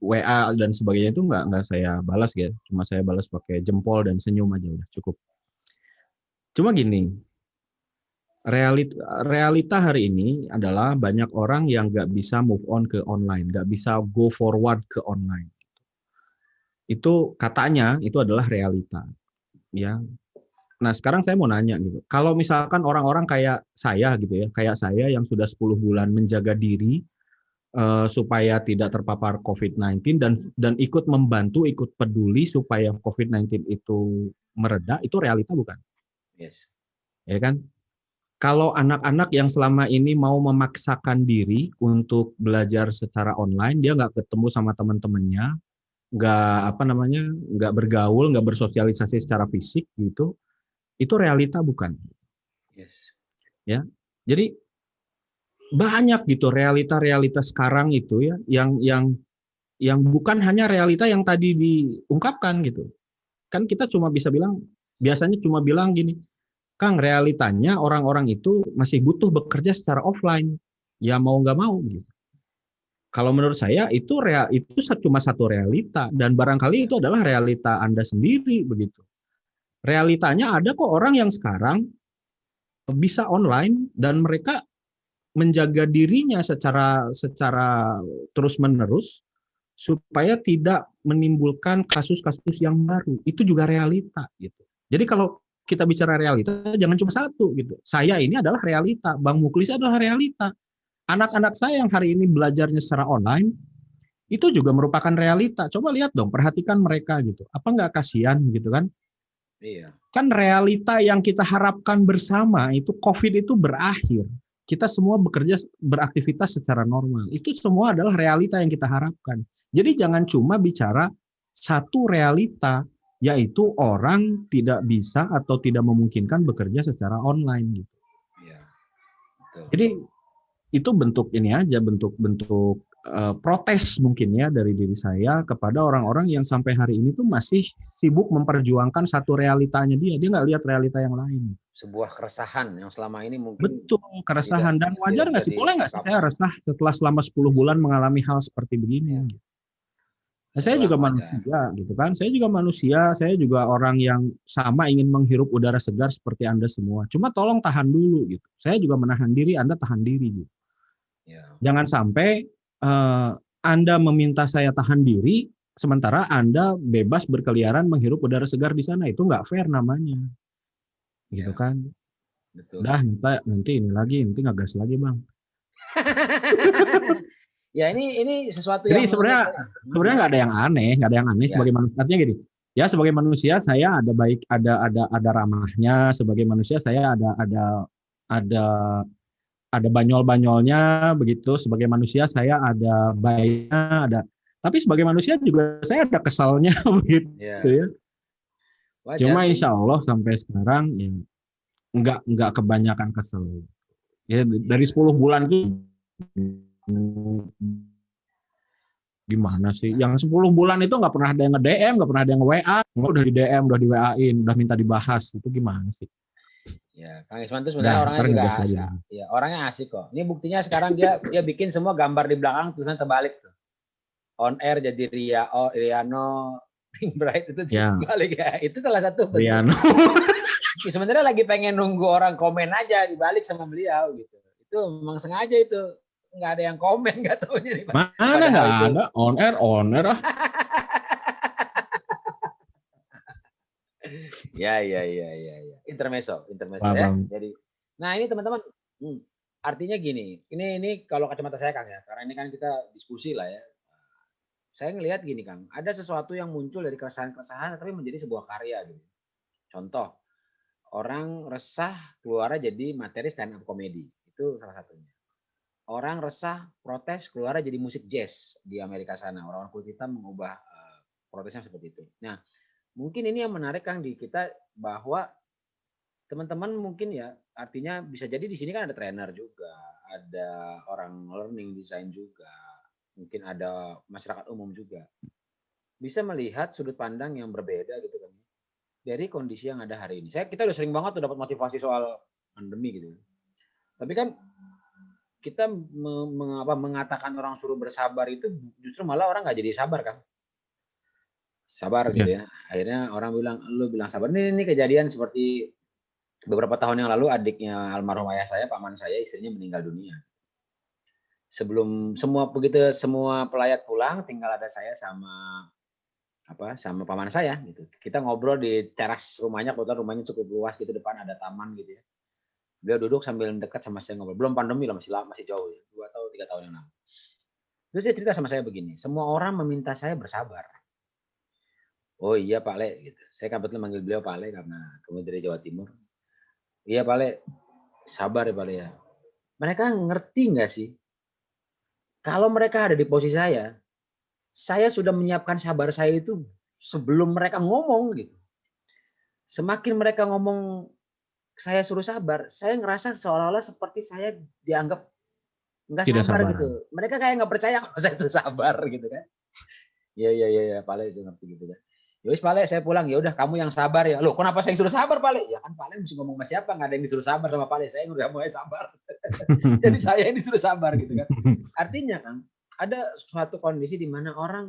WA dan sebagainya itu nggak saya balas ya. Cuma saya balas pakai jempol dan senyum aja udah cukup. Cuma gini, realita hari ini adalah banyak orang yang nggak bisa move on ke online, nggak bisa go forward ke online. Itu katanya itu adalah realita, ya. Nah, sekarang saya mau nanya gitu. Kalau misalkan orang-orang kayak saya gitu ya, kayak saya yang sudah 10 bulan menjaga diri supaya tidak terpapar COVID-19 dan ikut membantu, ikut peduli supaya COVID-19 itu mereda, itu realita bukan? Yes. Ya kan? kalau anak-anak yang selama ini mau memaksakan diri untuk belajar secara online, dia nggak ketemu sama teman-temannya, nggak apa namanya, nggak bergaul, nggak bersosialisasi secara fisik gitu, itu realita bukan? Yes. Ya, jadi banyak gitu realita-realita sekarang itu ya, yang bukan hanya realita yang tadi diungkapkan gitu. Kan kita cuma bisa bilang, biasanya cuma bilang gini, Kang, realitanya orang-orang itu masih butuh bekerja secara offline. Ya mau nggak mau gitu. Kalau menurut saya itu cuma satu realita dan barangkali itu adalah realita Anda sendiri begitu. Realitanya ada kok orang yang sekarang bisa online dan mereka menjaga dirinya secara terus-menerus supaya tidak menimbulkan kasus-kasus yang baru. Itu juga realita gitu. Jadi kalau kita bicara realita jangan cuma satu gitu. Saya ini adalah realita, Bang Muklis adalah realita. Anak-anak saya yang hari ini belajarnya secara online itu juga merupakan realita. Coba lihat dong, perhatikan mereka gitu. Apa nggak kasihan gitu kan? Iya. Kan realita yang kita harapkan bersama itu COVID itu berakhir. Kita semua bekerja, beraktivitas secara normal. Itu semua adalah realita yang kita harapkan. Jadi jangan cuma bicara satu realita, yaitu orang tidak bisa atau tidak memungkinkan bekerja secara online gitu. Iya. Betul. Jadi itu bentuk ini aja, bentuk protes mungkin ya dari diri saya kepada orang-orang yang sampai hari ini tuh masih sibuk memperjuangkan satu realitanya dia nggak lihat realita yang lain. Sebuah keresahan yang selama ini mungkin Betul, keresahan. Dan tidak wajar nggak bisa sih, boleh nggak sih saya diungkapkan. resah setelah selama 10 bulan mengalami hal seperti Ya, begini. Nah, saya itulah juga wajar. manusia gitu kan, saya juga manusia, saya juga orang yang sama ingin menghirup udara segar seperti Anda semua. Cuma tolong tahan dulu gitu. Saya juga menahan diri, Anda tahan diri gitu. Ya, Jangan sampai Anda meminta saya tahan diri, sementara Anda bebas berkeliaran menghirup udara segar di sana. Itu nggak fair namanya. Gitu ya, kan. betul. Udah, nanti ini lagi, nanti ngegas lagi Bang. Ya, ini sesuatu Jadi yang menurut sebenarnya saya. sebenarnya nggak ada yang aneh, nggak ada yang aneh Ya, sebagai manusia. Artinya gini, ya sebagai manusia saya ada baik, ada ramahnya. Sebagai manusia saya ada ada banyol-banyolnya begitu. Sebagai manusia saya ada baiknya, ada. Tapi sebagai manusia juga saya ada kesalnya begitu ya, ya. wajar Cuma sih. insya Allah sampai sekarang ya nggak kebanyakan kesel. Ya dari Ya, 10 bulan itu gimana sih? Yang 10 bulan itu nggak pernah ada yang nge-DM, nggak pernah ada yang WA, udah di DM, udah di WA-in, udah minta dibahas. Itu gimana sih? ya. Kang Isman itu sebenarnya Dah, orangnya ntar juga ngegas lagi. asik. Ya, orangnya asik kok. Ini buktinya sekarang dia bikin semua gambar di belakang tulisan terbalik tuh. On air jadi Riano Think Bright itu Ya, terbalik ya. Itu salah satu bentuk. Riano. Sebenarnya lagi pengen nunggu orang komen aja dibalik sama beliau gitu. Itu memang sengaja itu. Nggak ada yang komen, nggak tahu jadi. Mana nggak Padahal itu ada on air ah. ya. Intermezzo Wah, ya. Bang. Jadi, nah ini teman-teman, artinya gini, ini kalau kacamata saya Kang ya, karena ini kan kita diskusi lah ya. Saya ngelihat gini Kang, ada sesuatu yang muncul dari keresahan-keresahan tapi menjadi sebuah karya gitu. Contoh, orang resah keluarnya jadi materi stand up comedy. Itu salah satunya. Orang resah protes keluarnya jadi musik jazz di Amerika sana. Orang-orang kulit hitam mengubah protesnya seperti itu. Nah, mungkin ini yang menarik Kang di kita bahwa teman-teman mungkin ya artinya bisa jadi di sini kan ada trainer juga, ada orang learning design juga, mungkin ada masyarakat umum juga. Bisa melihat sudut pandang yang berbeda gitu kan dari kondisi yang ada hari ini. Kita udah sering banget tuh dapat motivasi soal pandemi gitu. Tapi kan kita mengatakan orang suruh bersabar itu justru malah orang nggak jadi sabar kan. Sabar gitu Ya. ya. Akhirnya orang lu bilang sabar. Ini kejadian seperti beberapa tahun yang lalu adiknya almarhum ayah saya, paman saya, istrinya meninggal dunia. Sebelum semua pelayat pulang, tinggal ada saya sama paman saya gitu. Kita ngobrol di teras rumahnya, kebetulan rumahnya cukup luas gitu, depan ada taman gitu ya. Dia duduk sambil dekat sama saya ngobrol. Belum pandemi lah, masih jauh ya, 2 atau 3 tahun yang lalu. Terus dia cerita sama saya begini, semua orang meminta saya bersabar. Oh iya Pak Le gitu. Saya kebetulan manggil beliau Pak Le karena kami dari Jawa Timur. Iya Pak Le, sabar ya Pak ya. Mereka ngerti nggak sih? Kalau mereka ada di posisi saya sudah menyiapkan sabar saya itu sebelum mereka ngomong gitu. Semakin mereka ngomong saya suruh sabar, saya ngerasa seolah-olah seperti saya dianggap nggak Tidak sabar sabar. gitu. Mereka kayak nggak percaya kalau saya itu sabar gitu kan. Iya, Pak Le itu ngerti gitu kan. Ya wis Pak Le, saya pulang, ya udah kamu yang sabar ya. Loh, kenapa saya yang suruh sabar Pak Le? Ya kan Pak Le mesti ngomong sama siapa, nggak ada yang disuruh sabar sama Pak Le. Saya udah mulai sabar. Jadi saya yang disuruh sabar gitu kan. Artinya kan ada suatu kondisi di mana orang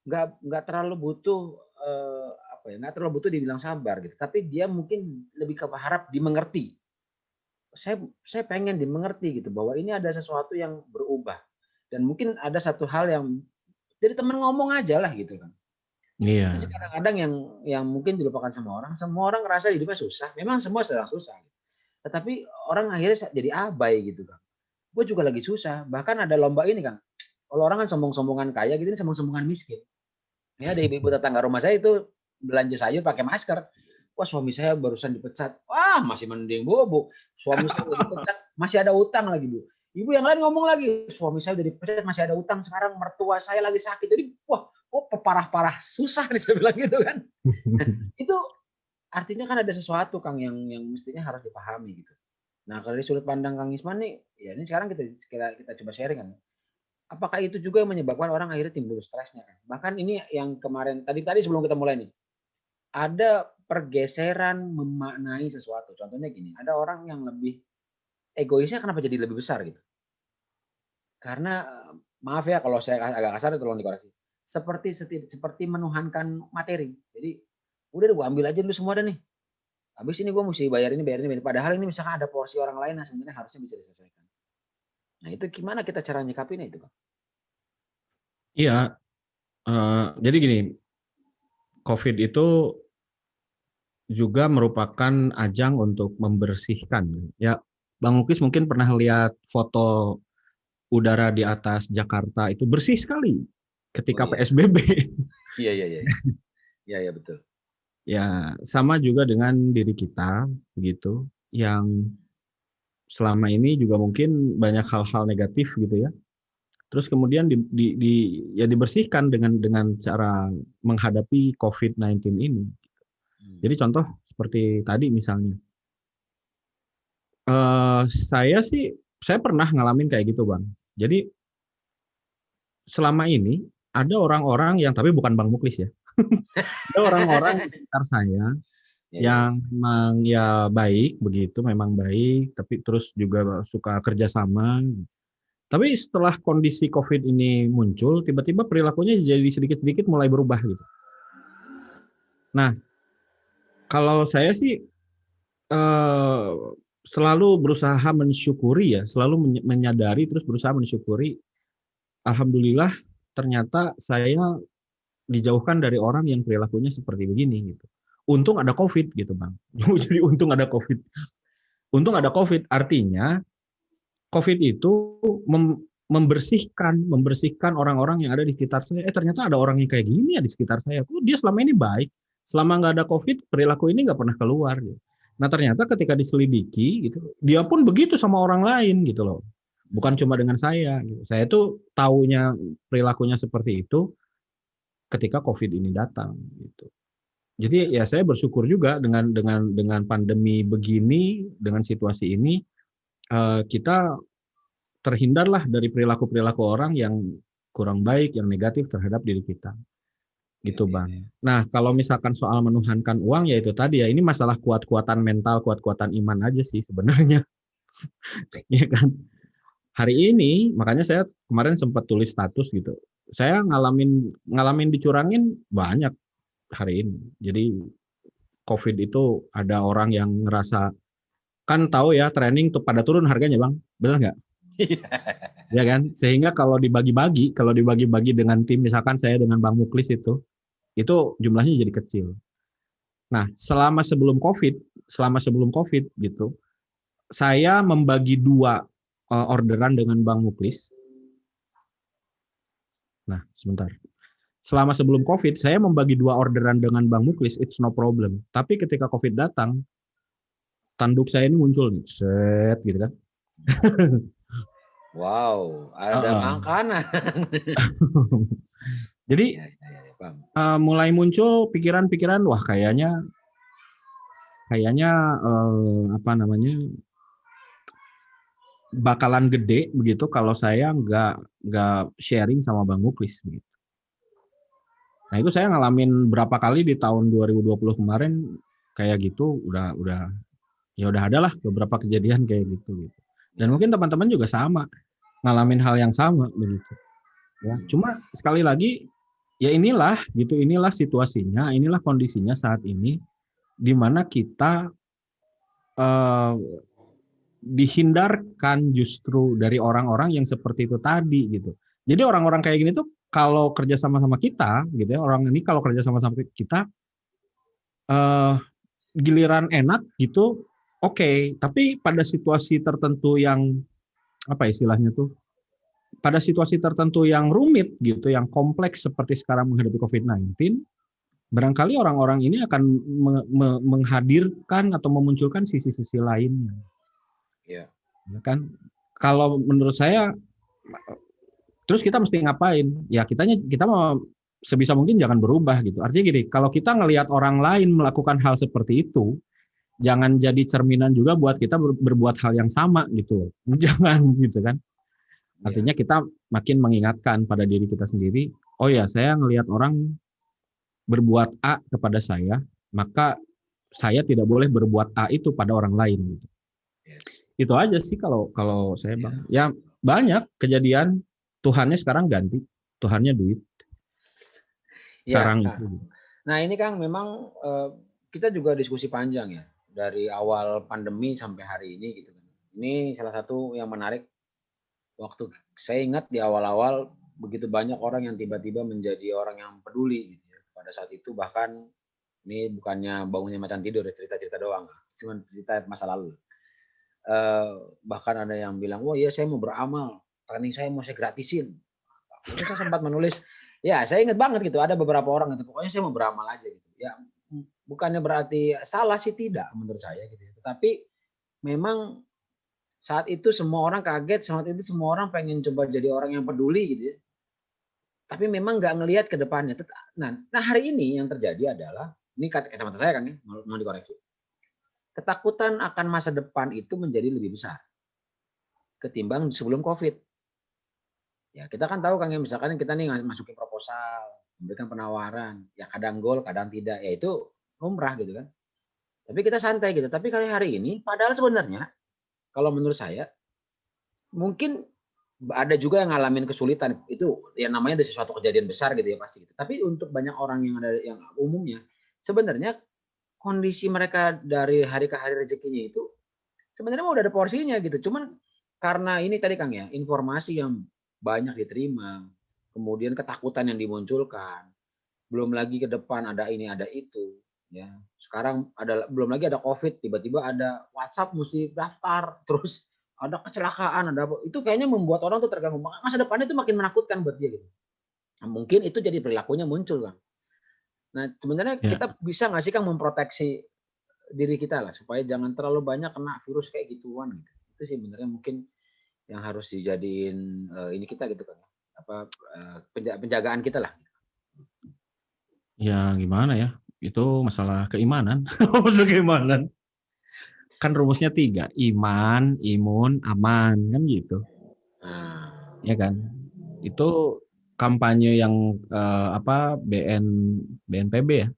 nggak terlalu butuh nggak terlalu butuh dibilang sabar gitu. Tapi dia mungkin lebih harap dimengerti. Saya pengen dimengerti gitu bahwa ini ada sesuatu yang berubah dan mungkin ada satu hal yang dari teman ngomong aja lah gitu kan. Itu Iya. sih kadang-kadang yang mungkin dilupakan sama orang. Semua orang ngerasa hidupnya susah. Memang semua sedang susah. Tetapi orang akhirnya jadi abai gitu kan. Gue juga lagi susah. Bahkan ada lomba ini kan. Kalau orang kan sombong-sombongan kaya gitu, ini sombong-sombongan miskin. Ya ada ibu-ibu tetangga rumah saya itu belanja sayur pakai masker. Wah suami saya barusan dipecat. Wah masih mending bu. Suami saya udah dipecat, masih ada utang lagi bu. Ibu yang lain ngomong lagi, suami saya udah dipecat masih ada utang. Sekarang mertua saya lagi sakit. Jadi wah, parah-parah susah nih saya bilang gitu kan. Itu artinya kan ada sesuatu Kang yang mestinya harus dipahami gitu. Nah kalau dari sudut pandang Kang Isman nih, ya ini sekarang kita coba sharing kan. Apakah itu juga yang menyebabkan orang akhirnya timbul stresnya kan? Bahkan ini yang kemarin tadi sebelum kita mulai nih, ada pergeseran memaknai sesuatu. Contohnya gini, ada orang yang lebih egoisnya kenapa jadi lebih besar gitu? Karena maaf ya kalau saya agak kasar tolong dikoreksi. Seperti menuhankan materi. Jadi udah deh gue ambil aja dulu semua dah nih. Habis ini gue mesti bayar ini. Padahal ini misalkan ada porsi orang lain yang sebenarnya harusnya bisa diselesaikan. Nah itu gimana kita cara nyikapinnya itu Bang? Iya, jadi gini, COVID itu juga merupakan ajang untuk membersihkan. Ya, Bang Muklis mungkin pernah lihat foto udara di atas Jakarta itu bersih sekali Oh ketika iya. PSBB. Iya betul. Ya, sama juga dengan diri kita begitu, yang selama ini juga mungkin banyak hal-hal negatif gitu ya. Terus kemudian ya dibersihkan dengan cara menghadapi COVID-19 ini. Jadi contoh seperti tadi misalnya, saya pernah ngalamin kayak gitu Bang. Jadi selama ini ada orang-orang yang, tapi bukan Bang Muklis ya, ada orang-orang di sekitar saya Ya. yang memang ya baik begitu, memang baik, tapi terus juga suka kerjasama. Tapi setelah kondisi COVID ini muncul, tiba-tiba perilakunya jadi sedikit-sedikit mulai berubah gitu. Nah, kalau saya sih selalu berusaha mensyukuri ya, selalu menyadari terus berusaha mensyukuri. Alhamdulillah ternyata saya dijauhkan dari orang yang perilakunya seperti begini gitu. Untung ada COVID gitu Bang. Jadi untung ada COVID. Untung ada COVID artinya COVID itu membersihkan orang-orang yang ada di sekitar saya. Ternyata ada orang yang kayak gini ya di sekitar saya. Kok dia selama ini baik, selama nggak ada COVID perilaku ini nggak pernah keluar. Gitu. Nah ternyata ketika diselidiki, gitu, dia pun begitu sama orang lain gitu loh. Bukan cuma dengan saya. Gitu. Saya tuh taunya perilakunya seperti itu ketika COVID ini datang. Gitu. Jadi ya saya bersyukur juga dengan pandemi begini, dengan situasi ini kita terhindarlah dari perilaku-perilaku orang yang kurang baik, yang negatif terhadap diri kita. Gitu Bang. Nah kalau misalkan soal menuhankan uang ya itu tadi ya, ini masalah kuat-kuatan mental, kuat-kuatan iman aja sih sebenarnya. Ya kan. Hari ini makanya saya kemarin sempat tulis status gitu. Saya ngalamin dicurangin banyak hari ini. Jadi COVID itu ada orang yang ngerasa, kan tahu ya training tuh pada turun harganya Bang, benar nggak? Ya kan, sehingga kalau dibagi-bagi dengan tim, misalkan saya dengan Bang Muklis itu jumlahnya jadi kecil. Nah, selama sebelum COVID gitu, saya membagi 2 orderan dengan Bang Muklis. Nah, sebentar. Selama sebelum COVID, saya membagi 2 orderan dengan Bang Muklis, it's no problem. Tapi ketika COVID datang, tanduk saya ini muncul nih, set gitu kan. Wow, ada makanan. Jadi mulai muncul pikiran-pikiran, wah kayaknya apa namanya, bakalan gede begitu kalau saya nggak sharing sama Bang Muklis gitu. Nah itu saya ngalamin berapa kali di tahun 2020 kemarin kayak gitu, udah ya udah ada lah beberapa kejadian kayak gitu. Dan mungkin teman-teman juga sama ngalamin hal yang sama begitu. Ya, cuma sekali lagi ya inilah situasinya, inilah kondisinya saat ini di mana kita dihindarkan justru dari orang-orang yang seperti itu tadi gitu. Jadi orang-orang kayak gini tuh kalau kerja sama-sama kita gitu ya, orang ini kalau kerja sama-sama kita giliran enak gitu, oke, tapi pada situasi tertentu yang apa istilahnya tuh, pada situasi tertentu yang rumit gitu, yang kompleks seperti sekarang menghadapi COVID-19, barangkali orang-orang ini akan menghadirkan atau memunculkan sisi-sisi lainnya. Iya. Kan kalau menurut saya, terus kita mesti ngapain? Ya kita mau sebisa mungkin jangan berubah gitu. Artinya gini, kalau kita ngelihat orang lain melakukan hal seperti itu, jangan jadi cerminan juga buat kita berbuat hal yang sama gitu. Jangan gitu kan. Artinya kita makin mengingatkan pada diri kita sendiri, oh ya saya ngelihat orang berbuat A kepada saya, maka saya tidak boleh berbuat A itu pada orang lain gitu. Itu aja sih kalau saya Bang. Ya banyak kejadian Tuhannya sekarang ganti, Tuhannya duit. Sekarang itu. Nah ini Kang memang kita juga diskusi panjang ya dari awal pandemi sampai hari ini gitu kan. Ini salah satu yang menarik. Waktu saya ingat di awal-awal begitu banyak orang yang tiba-tiba menjadi orang yang peduli gitu ya. Pada saat itu bahkan ini bukannya bangunnya macan tidur ya, cerita-cerita doang, cuma cerita masa lalu. Bahkan ada yang bilang, wah iya saya mau beramal, training saya mau saya gratisin. Itu saya sempat menulis, ya saya ingat banget gitu, ada beberapa orang gitu, pokoknya saya mau beramal aja gitu. Ya bukannya berarti salah sih, tidak menurut saya gitu. Tetapi memang saat itu semua orang kaget, saat itu semua orang pengen coba jadi orang yang peduli gitu ya. Tapi memang nggak ngelihat ke depannya. Nah hari ini yang terjadi adalah, ini kacamata saya Kang ya, mau dikoreksi. Ketakutan akan masa depan itu menjadi lebih besar ketimbang sebelum COVID. Ya kita kan tahu Kang ya, misalkan kita nih masukin proposal, memberikan penawaran, ya kadang gol, kadang tidak, ya itu lumrah gitu kan. Tapi kita santai gitu. Tapi kali hari ini, padahal sebenarnya kalau menurut saya, mungkin ada juga yang ngalamin kesulitan. Itu yang namanya ada sesuatu kejadian besar gitu ya pasti. Tapi untuk banyak orang yang ada yang umumnya, sebenarnya kondisi mereka dari hari ke hari rezekinya itu sebenarnya udah ada porsinya gitu. Cuman karena ini tadi Kang ya, informasi yang banyak diterima, kemudian ketakutan yang dimunculkan, belum lagi ke depan ada ini ada itu, ya. Sekarang belum lagi ada COVID, tiba-tiba ada WhatsApp mesti daftar, terus ada kecelakaan, ada apa. Itu kayaknya membuat orang tuh terganggu. Masa depannya itu makin menakutkan buat dia gitu. Nah, mungkin itu jadi perilakunya muncul, Kang. Nah, sebenarnya kita bisa nggak sih Kang memproteksi diri kita lah supaya jangan terlalu banyak kena virus kayak gituan gitu. Itu sih sebenarnya mungkin yang harus dijadiin ini kita gitu kan. Apa penjagaan kita lah. Ya gimana ya? Itu masalah keimanan. Masalah keimanan. Kan rumusnya 3, iman, imun, aman, kan gitu. Ya kan? Itu kampanye yang BNPB ya.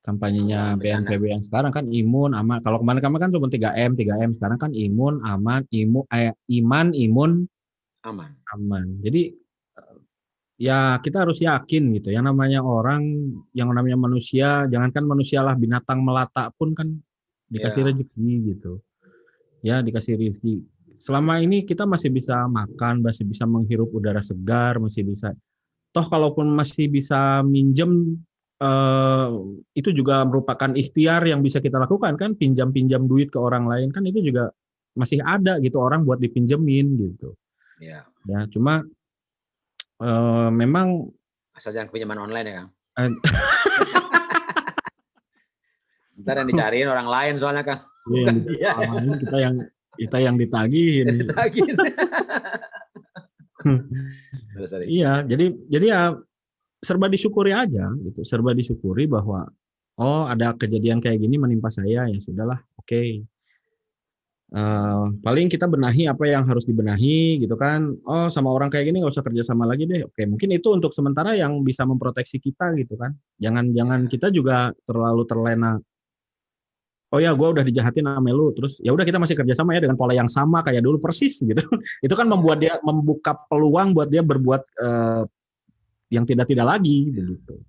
Kampanyenya BNPB yang sekarang kan imun, aman. Kalau kemarin-kemarin kan cuma 3M, sekarang kan imun, aman, iman, imun, aman. Jadi ya kita harus yakin gitu. Yang namanya orang, yang namanya manusia, jangankan manusia lah, binatang melata pun kan dikasih rezeki gitu. Ya dikasih rezeki. Selama ini kita masih bisa makan, masih bisa menghirup udara segar, masih bisa. Toh kalaupun masih bisa minjem, itu juga merupakan ikhtiar yang bisa kita lakukan kan, pinjam duit ke orang lain kan itu juga masih ada gitu orang buat dipinjemin gitu. Ya cuma memang asal jangan pinjaman online ya Kang. Ntar yang dicariin orang lain soalnya Kang. Dia yang Bukan dia. ditawangin, kita yang ditagihin. Ditagih. Sorry. Iya, jadi ya serba disyukuri aja gitu. Serba disyukuri bahwa oh ada kejadian kayak gini menimpa saya, ya sudahlah, oke. Paling kita benahi apa yang harus dibenahi gitu kan. Oh sama orang kayak gini nggak usah kerja sama lagi deh. Oke, mungkin itu untuk sementara yang bisa memproteksi kita gitu kan. Jangan kita juga terlalu terlena. Oh ya, gue udah dijahatin sama lu, terus ya udah kita masih kerja sama ya dengan pola yang sama kayak dulu persis gitu. Itu kan membuka peluang buat dia berbuat yang tidak lagi begitu.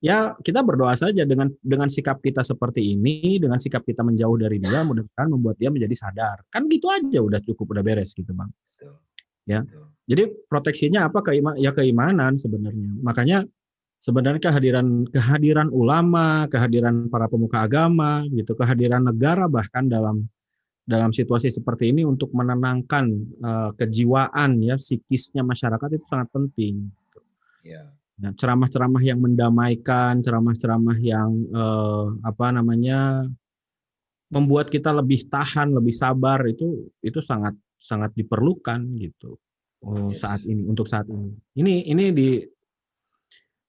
Ya kita berdoa saja dengan sikap kita seperti ini, dengan sikap kita menjauh dari dia, mudah-mudahan membuat dia menjadi sadar. Kan gitu aja udah cukup, udah beres gitu Bang. Ya. Jadi proteksinya apa? Keimanan sebenarnya. Makanya sebenarnya kehadiran ulama, kehadiran para pemuka agama, gitu, kehadiran negara bahkan dalam situasi seperti ini untuk menenangkan kejiwaan ya psikisnya masyarakat itu sangat penting. Ya. Nah, ceramah-ceramah yang mendamaikan, ceramah-ceramah yang membuat kita lebih tahan, lebih sabar itu sangat sangat diperlukan gitu saat ini untuk saat ini. Ini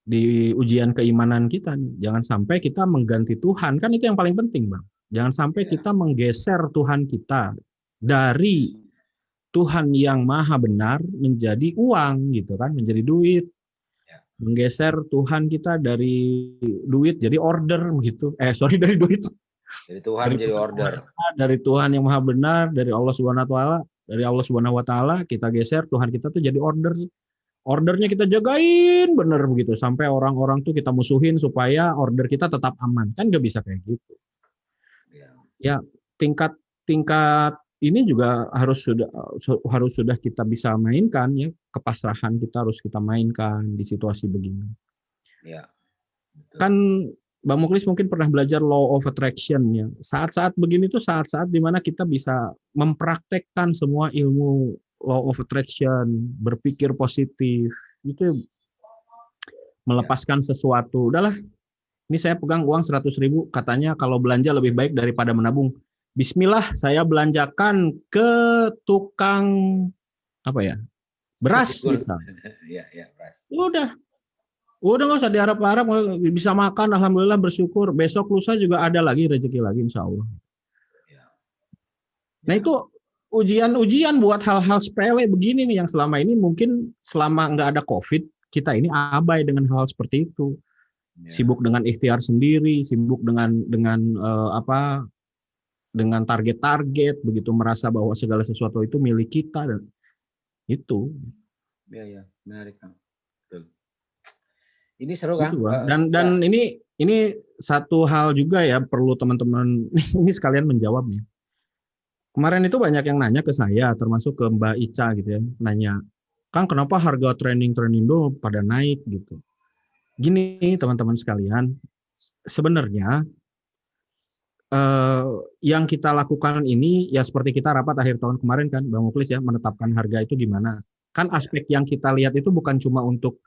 di ujian keimanan kita nih. Jangan sampai kita mengganti Tuhan, kan itu yang paling penting, Bang. Jangan sampai kita menggeser Tuhan kita dari Tuhan yang maha benar menjadi uang gitu kan, menjadi duit. Menggeser Tuhan kita dari duit jadi order begitu. Dari duit. Dari Tuhan menjadi order. Dari Tuhan yang maha benar, dari Allah Subhanahu wa taala, kita geser Tuhan kita tuh jadi order. Ordernya kita jagain bener begitu sampai orang-orang tuh kita musuhin supaya order kita tetap aman. Kan nggak bisa kayak gitu. Ya, tingkat ini juga harus sudah kita bisa mainkan ya, kepasrahan kita harus kita mainkan di situasi begini. Ya. Betul. Kan Bang Muklis mungkin pernah belajar law of attraction ya. Saat-saat begini tuh saat-saat di mana kita bisa mempraktekkan semua ilmu law of attraction, berpikir positif, itu melepaskan sesuatu. Udahlah, ini saya pegang uang 100.000, katanya kalau belanja lebih baik daripada menabung. Bismillah, saya belanjakan ke tukang beras gitu. Ya, beras. Udah nggak usah diharap-harap, bisa makan, alhamdulillah bersyukur. Besok lusa juga ada lagi rezeki lagi, insya Allah. Nah itu ujian buat hal-hal sepele begini nih yang selama ini mungkin selama nggak ada COVID kita ini abai dengan hal seperti itu. Sibuk dengan ikhtiar sendiri, sibuk dengan target-target, begitu merasa bahwa segala sesuatu itu milik kita dan itu. Ya, menarik Kang. Betul. Ini seru Kang. Dan ini satu hal juga ya perlu teman-teman ini sekalian menjawabnya. Kemarin itu banyak yang nanya ke saya, termasuk ke Mbak Ica gitu ya, nanya, Kang kenapa harga Trainingsindo pada naik gitu. Gini teman-teman sekalian, sebenarnya yang kita lakukan ini ya seperti kita rapat akhir tahun kemarin kan Bang Muklis ya, menetapkan harga itu gimana. Kan aspek yang kita lihat itu bukan cuma untuk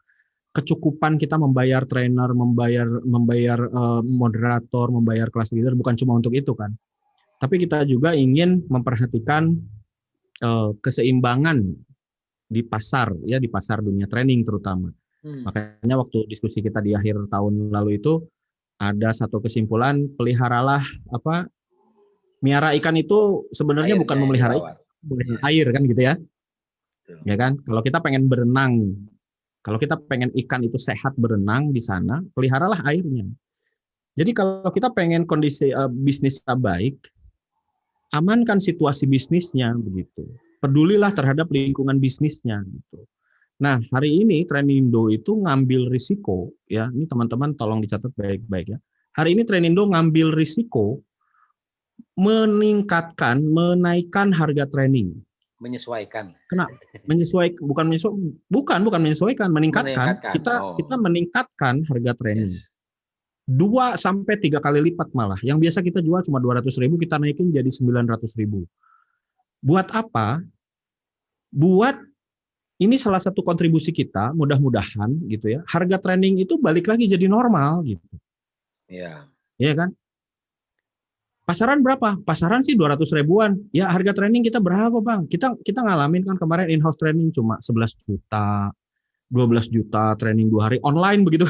kecukupan kita membayar trainer, membayar moderator, membayar kelas leader, bukan cuma untuk itu kan. Tapi kita juga ingin memperhatikan keseimbangan di pasar ya, di pasar dunia training terutama. Makanya waktu diskusi kita di akhir tahun lalu itu ada satu kesimpulan, peliharalah miara ikan itu sebenarnya bukan memelihara ikan, air kan gitu ya. Ya kan? Kalau kita pengen berenang, kalau kita pengen ikan itu sehat berenang di sana, peliharalah airnya. Jadi kalau kita pengen kondisi bisnisnya baik, amankan situasi bisnisnya begitu. Pedulilah terhadap lingkungan bisnisnya gitu. Nah, hari ini Trainingsindo itu ngambil risiko ya. Ini teman-teman tolong dicatat baik-baik ya. Hari ini Trainingsindo ngambil risiko menaikkan harga training. Menyesuaikan. Kenapa? Bukan menyesuaikan, meningkatkan. Kita meningkatkan harga training. 2 sampai 3 kali lipat malah. Yang biasa kita jual cuma 200.000, kita naikin jadi 900.000. Buat apa? Buat ini salah satu kontribusi kita, mudah-mudahan gitu ya. Harga training itu balik lagi jadi normal gitu. Iya. Iya kan? Pasaran berapa? Pasaran sih 200 ribuan. Ya harga training kita berapa bang? Kita ngalamin kan kemarin in-house training cuma 11 juta, 12 juta training 2 hari online begitu.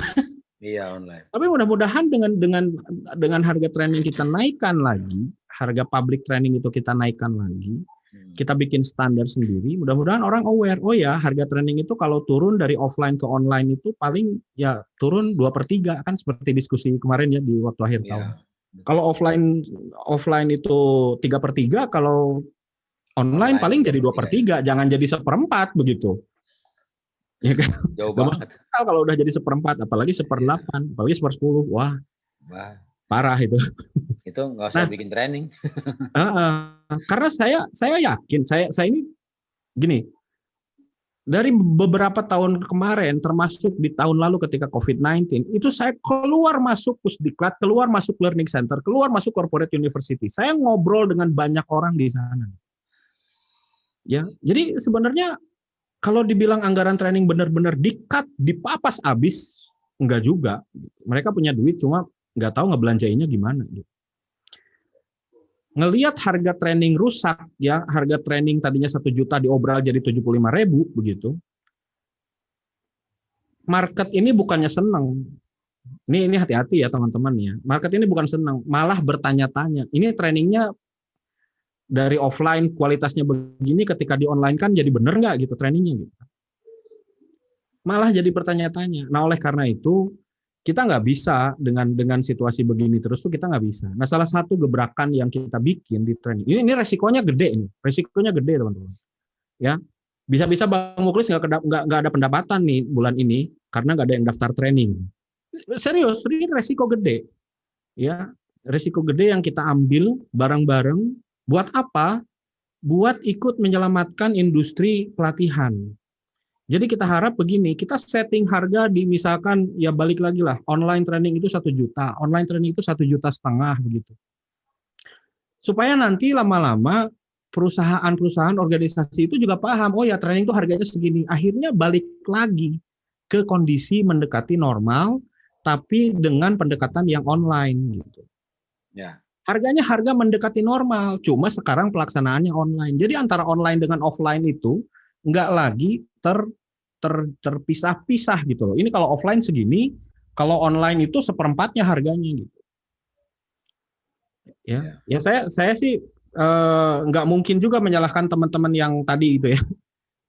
Iya online. Tapi mudah-mudahan dengan harga training kita naikkan lagi, harga public training itu kita naikkan lagi, kita bikin standar sendiri. Mudah-mudahan orang aware. Oh ya, harga training itu kalau turun dari offline ke online itu paling ya turun 2/3 kan seperti diskusi kemarin ya di waktu akhir tahun. Kalau offline itu 3/3, kalau online paling jadi 2/3, jangan jadi 1/4 begitu. Ya kan? Jauh banget. Kalau udah jadi 1/4, apalagi 1/8, apalagi 1/10, wah parah itu. Itu nggak usah bikin training. Karena saya yakin, saya ini gini. Dari beberapa tahun kemarin, termasuk di tahun lalu ketika COVID-19, itu saya keluar masuk Pusdiklat, keluar masuk Learning Center, keluar masuk Corporate University. Saya ngobrol dengan banyak orang di sana. Ya, jadi sebenarnya kalau dibilang anggaran training benar-benar di-cut, dipapas habis, enggak juga. Mereka punya duit, cuma nggak tahu ngebelanjainnya gimana. Ngelihat harga training rusak, ya harga training tadinya 1 juta diobral jadi 75.000 begitu. Market ini bukannya senang. Ini hati-hati ya teman-teman ya. Market ini bukan senang, malah bertanya-tanya. Ini trainingnya dari offline kualitasnya begini, ketika di online kan jadi bener nggak gitu trainingnya gitu. Malah jadi bertanya-tanya. Nah oleh karena itu kita nggak bisa dengan situasi begini terus tuh kita nggak bisa. Nah salah satu gebrakan yang kita bikin di training ini resikonya gede ini, resikonya gede teman-teman. Ya bisa-bisa Bang Muklis nggak ada pendapatan nih bulan ini karena nggak ada yang daftar training. Serius, ini resiko gede. Ya resiko gede yang kita ambil bareng-bareng. Buat apa? Buat ikut menyelamatkan industri pelatihan. Jadi kita harap begini, kita setting harga di misalkan ya balik lagi lah, online training itu 1 juta, online training itu 1,5 juta begitu. Supaya nanti lama-lama perusahaan-perusahaan organisasi itu juga paham, oh ya training itu harganya segini. Akhirnya balik lagi ke kondisi mendekati normal, tapi dengan pendekatan yang online gitu. Ya. Harganya harga mendekati normal, cuma sekarang pelaksanaannya online. Jadi antara online dengan offline itu nggak lagi terpisah-pisah gitu loh. Ini kalau offline segini, kalau online itu 1/4 harganya gitu. Ya saya sih nggak mungkin juga menyalahkan teman-teman yang tadi itu ya,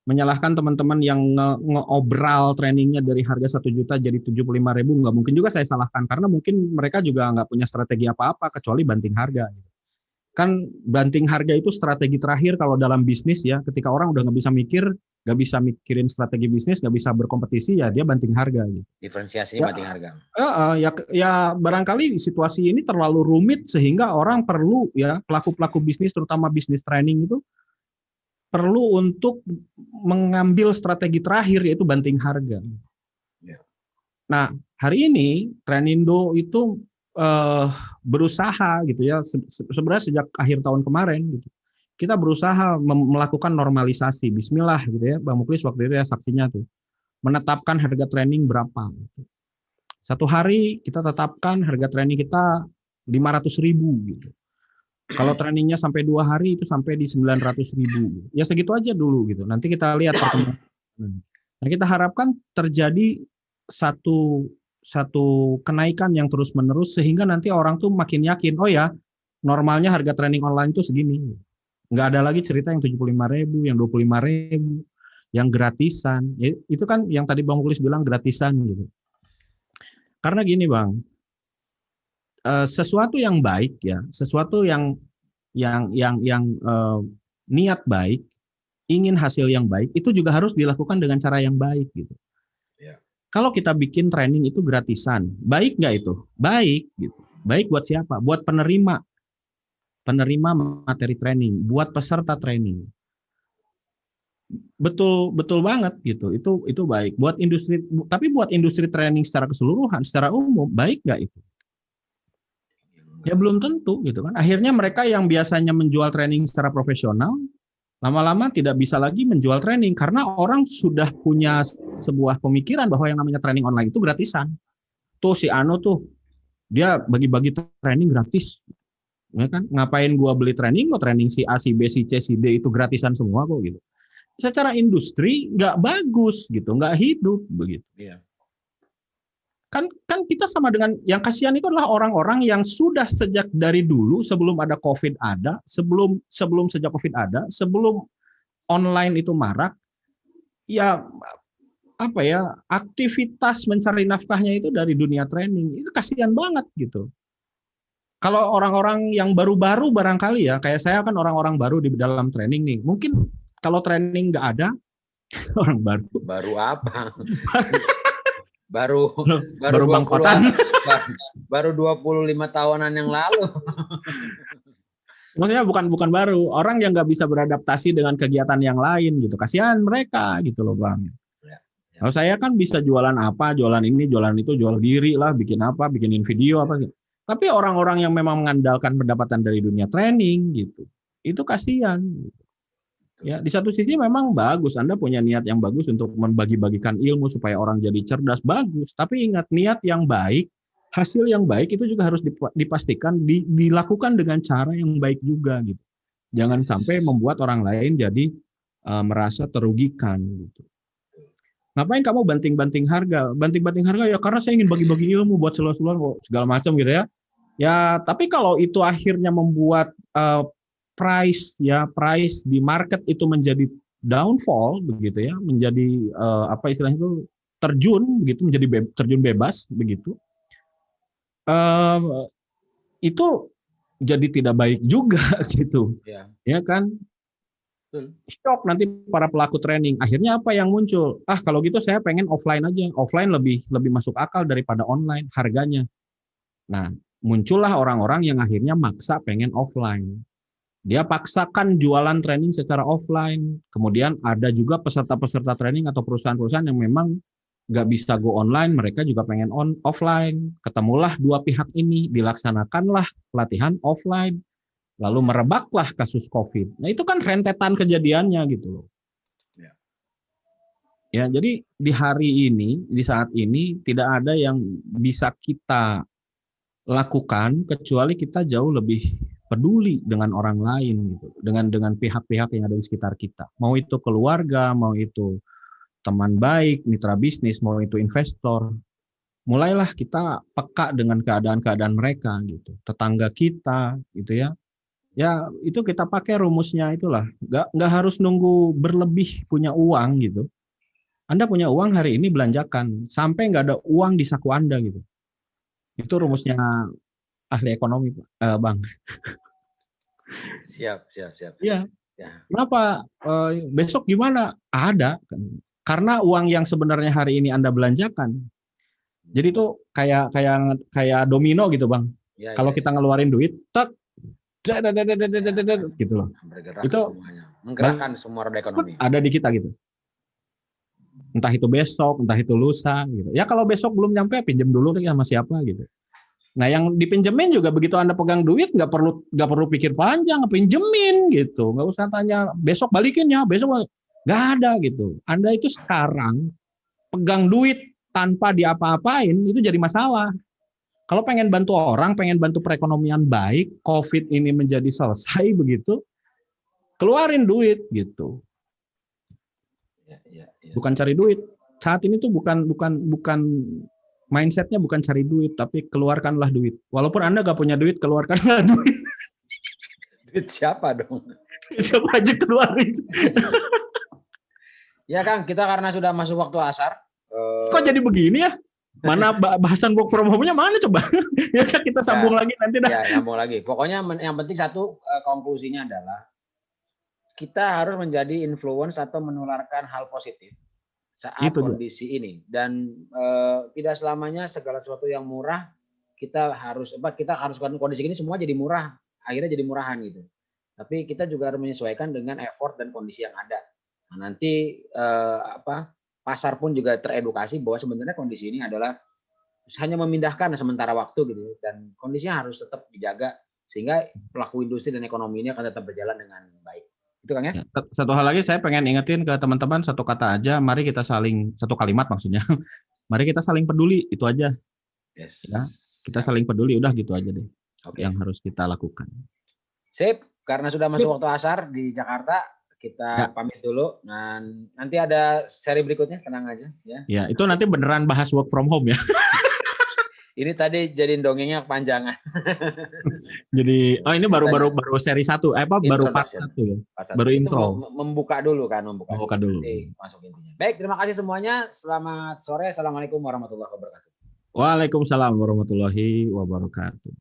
menyalahkan teman-teman yang ngeobral trainingnya dari harga 1 juta jadi 75.000, nggak mungkin juga saya salahkan karena mungkin mereka juga nggak punya strategi apa-apa kecuali banting harga. Kan banting harga itu strategi terakhir kalau dalam bisnis ya, ketika orang udah nggak bisa mikirin strategi bisnis, nggak bisa berkompetisi, ya dia banting harga. Gitu. Diferensiasinya banting harga. Ya barangkali situasi ini terlalu rumit sehingga orang perlu ya pelaku-pelaku bisnis, terutama bisnis training itu perlu untuk mengambil strategi terakhir yaitu banting harga. Ya. Nah hari ini Trainindo itu berusaha gitu ya, sebenarnya sejak akhir tahun kemarin gitu, kita berusaha melakukan normalisasi. Bismillah gitu ya, Bang Muklis waktu itu ya saksinya tuh, menetapkan harga training berapa. Gitu. 1 hari kita tetapkan harga training kita 500.000 gitu. Kalau trainingnya sampai 2 hari itu sampai di 900.000. Ya segitu aja dulu gitu. Nanti kita lihat perkembangan. Nah kita harapkan terjadi satu kenaikan yang terus-menerus sehingga nanti orang tuh makin yakin, oh ya normalnya harga training online itu segini. Nggak ada lagi cerita yang 75.000, yang 25.000, yang gratisan. Itu kan yang tadi Bang Muklis bilang gratisan gitu. Karena gini Bang, sesuatu yang baik ya, sesuatu yang niat baik, ingin hasil yang baik, itu juga harus dilakukan dengan cara yang baik gitu. Kalau kita bikin training itu gratisan, baik nggak itu? Baik, gitu. Baik buat siapa? Buat penerima materi training, buat peserta training. Betul banget gitu. Itu baik. Buat industri, tapi buat industri training secara keseluruhan, secara umum, baik nggak itu? Ya belum tentu gitu kan. Akhirnya mereka yang biasanya menjual training secara profesional, lama-lama tidak bisa lagi menjual training karena orang sudah punya sebuah pemikiran bahwa yang namanya training online itu gratisan. Tuh si Ano tuh dia bagi-bagi training gratis. Ya kan? Ngapain gua beli training, kok training si A, si B, si C, si D itu gratisan semua kok gitu. Secara industri nggak bagus gitu, nggak hidup begitu. Iya. Kan kita sama dengan yang kasihan itu adalah orang-orang yang sudah sejak dari dulu sebelum ada COVID ada, sebelum sejak COVID ada, sebelum online itu marak, ya apa ya, aktivitas mencari nafkahnya itu dari dunia training. Itu kasihan banget gitu. Kalau orang-orang yang baru-baru barangkali ya, kayak saya kan orang-orang baru di dalam training nih. Mungkin kalau training nggak ada, orang baru. Baru apa? baru baru bangkotan. baru 25 tahunan yang lalu. Maksudnya bukan baru, orang yang nggak bisa beradaptasi dengan kegiatan yang lain gitu. Kasihan mereka gitu loh, Bang. Ya. Kalau saya kan bisa jualan apa, jualan ini, jualan itu, jual diri lah, bikin apa, bikinin video apa gitu. Tapi orang-orang yang memang mengandalkan pendapatan dari dunia training gitu, itu kasihan. Gitu. Ya, di satu sisi memang bagus, Anda punya niat yang bagus untuk membagi-bagikan ilmu supaya orang jadi cerdas, bagus. Tapi ingat, niat yang baik, hasil yang baik itu juga harus dipastikan dilakukan dengan cara yang baik juga gitu. Jangan sampai membuat orang lain jadi merasa terugikan gitu. Ngapain kamu banting-banting harga? Banting-banting harga ya karena saya ingin bagi-bagi ilmu buat seluruh segala macam gitu ya. Ya, tapi kalau itu akhirnya membuat price di market itu menjadi downfall begitu ya, menjadi apa istilahnya itu terjun begitu, menjadi terjun bebas begitu. Itu jadi tidak baik juga gitu. Ya kan? Shock nanti para pelaku training. Akhirnya apa yang muncul? Kalau gitu saya pengen offline aja. Offline lebih masuk akal daripada online harganya. Nah, muncullah orang-orang yang akhirnya maksa pengen offline. Dia paksakan jualan training secara offline. Kemudian ada juga peserta-peserta training atau perusahaan-perusahaan yang memang nggak bisa go online, mereka juga pengen offline. Ketemulah dua pihak ini, dilaksanakanlah pelatihan offline. Lalu merebaklah kasus COVID. Nah, itu kan rentetan kejadiannya gitu loh. Ya, jadi di hari ini, di saat ini tidak ada yang bisa kita lakukan kecuali kita jauh lebih peduli dengan orang lain gitu, dengan pihak-pihak yang ada di sekitar kita. Mau itu keluarga, mau itu teman baik, mitra bisnis, mau itu investor. Mulailah kita peka dengan keadaan-keadaan mereka gitu. Tetangga kita gitu ya. Ya, itu kita pakai rumusnya itulah. Nggak harus nunggu berlebih punya uang gitu. Anda punya uang hari ini belanjakan, sampai nggak ada uang di saku Anda gitu. Itu rumusnya ahli ekonomi, Bang. Siap. Iya. Kenapa? Besok gimana? Ada. Karena uang yang sebenarnya hari ini Anda belanjakan. Jadi itu kayak domino gitu, Bang. Kalau kita ngeluarin duit, gitu loh. Bergerak itu semuanya. Menggerakkan semua roda ekonomi. Ada di kita gitu. Entah itu besok, entah itu lusa gitu. Ya kalau besok belum nyampe, pinjam dulu sama siapa gitu. Nah, yang dipinjemin juga begitu Anda pegang duit nggak perlu pikir panjang, pinjemin gitu. Nggak usah tanya besok balikin ya, besok nggak ada gitu. Anda itu sekarang pegang duit tanpa diapa-apain itu jadi masalah. Kalau pengen bantu orang, pengen bantu perekonomian baik, COVID ini menjadi selesai begitu, keluarin duit gitu. Ya. Bukan cari duit. Saat ini tuh bukan mindsetnya bukan cari duit, tapi keluarkanlah duit. Walaupun Anda nggak punya duit, keluarkanlah duit. Duit siapa dong? Siapa aja keluarin. Ya Kang, kita karena sudah masuk waktu asar. Kok jadi begini ya? Mana bahasan work from home-nya mana coba? Ya kita sambung lagi nanti dah. Ya, sambung lagi. Pokoknya yang penting satu, konklusinya adalah kita harus menjadi influence atau menularkan hal positif saat kondisi ini. Dan tidak selamanya segala sesuatu yang murah kita harus kondisi ini semua jadi murah, akhirnya jadi murahan gitu. Tapi kita juga harus menyesuaikan dengan effort dan kondisi yang ada. Nah, nanti pasar pun juga teredukasi bahwa sebenarnya kondisi ini adalah hanya memindahkan sementara waktu gitu, dan kondisinya harus tetap dijaga sehingga pelaku industri dan ekonomi ini akan tetap berjalan dengan baik. Itu Kang ya. Satu hal lagi saya pengen ingetin ke teman-teman, satu kata aja, mari kita satu kalimat maksudnya. Mari kita saling peduli, itu aja. Yes. Ya, kita saling peduli, udah gitu aja deh. Oke. yang harus kita lakukan. Sip, karena sudah masuk waktu asar di Jakarta, kita pamit dulu. Dan nanti ada seri berikutnya, tenang aja ya. Ya, itu nanti beneran bahas work from home ya. Ini tadi jadiin dongengnya kepanjangan. Jadi, ini baru seri 1, baru part 1 ya. Baru intro. Membuka dulu kan, Membuka dulu. Nanti masuk intinya. Baik, terima kasih semuanya. Selamat sore. Assalamualaikum warahmatullahi wabarakatuh. Waalaikumsalam warahmatullahi wabarakatuh.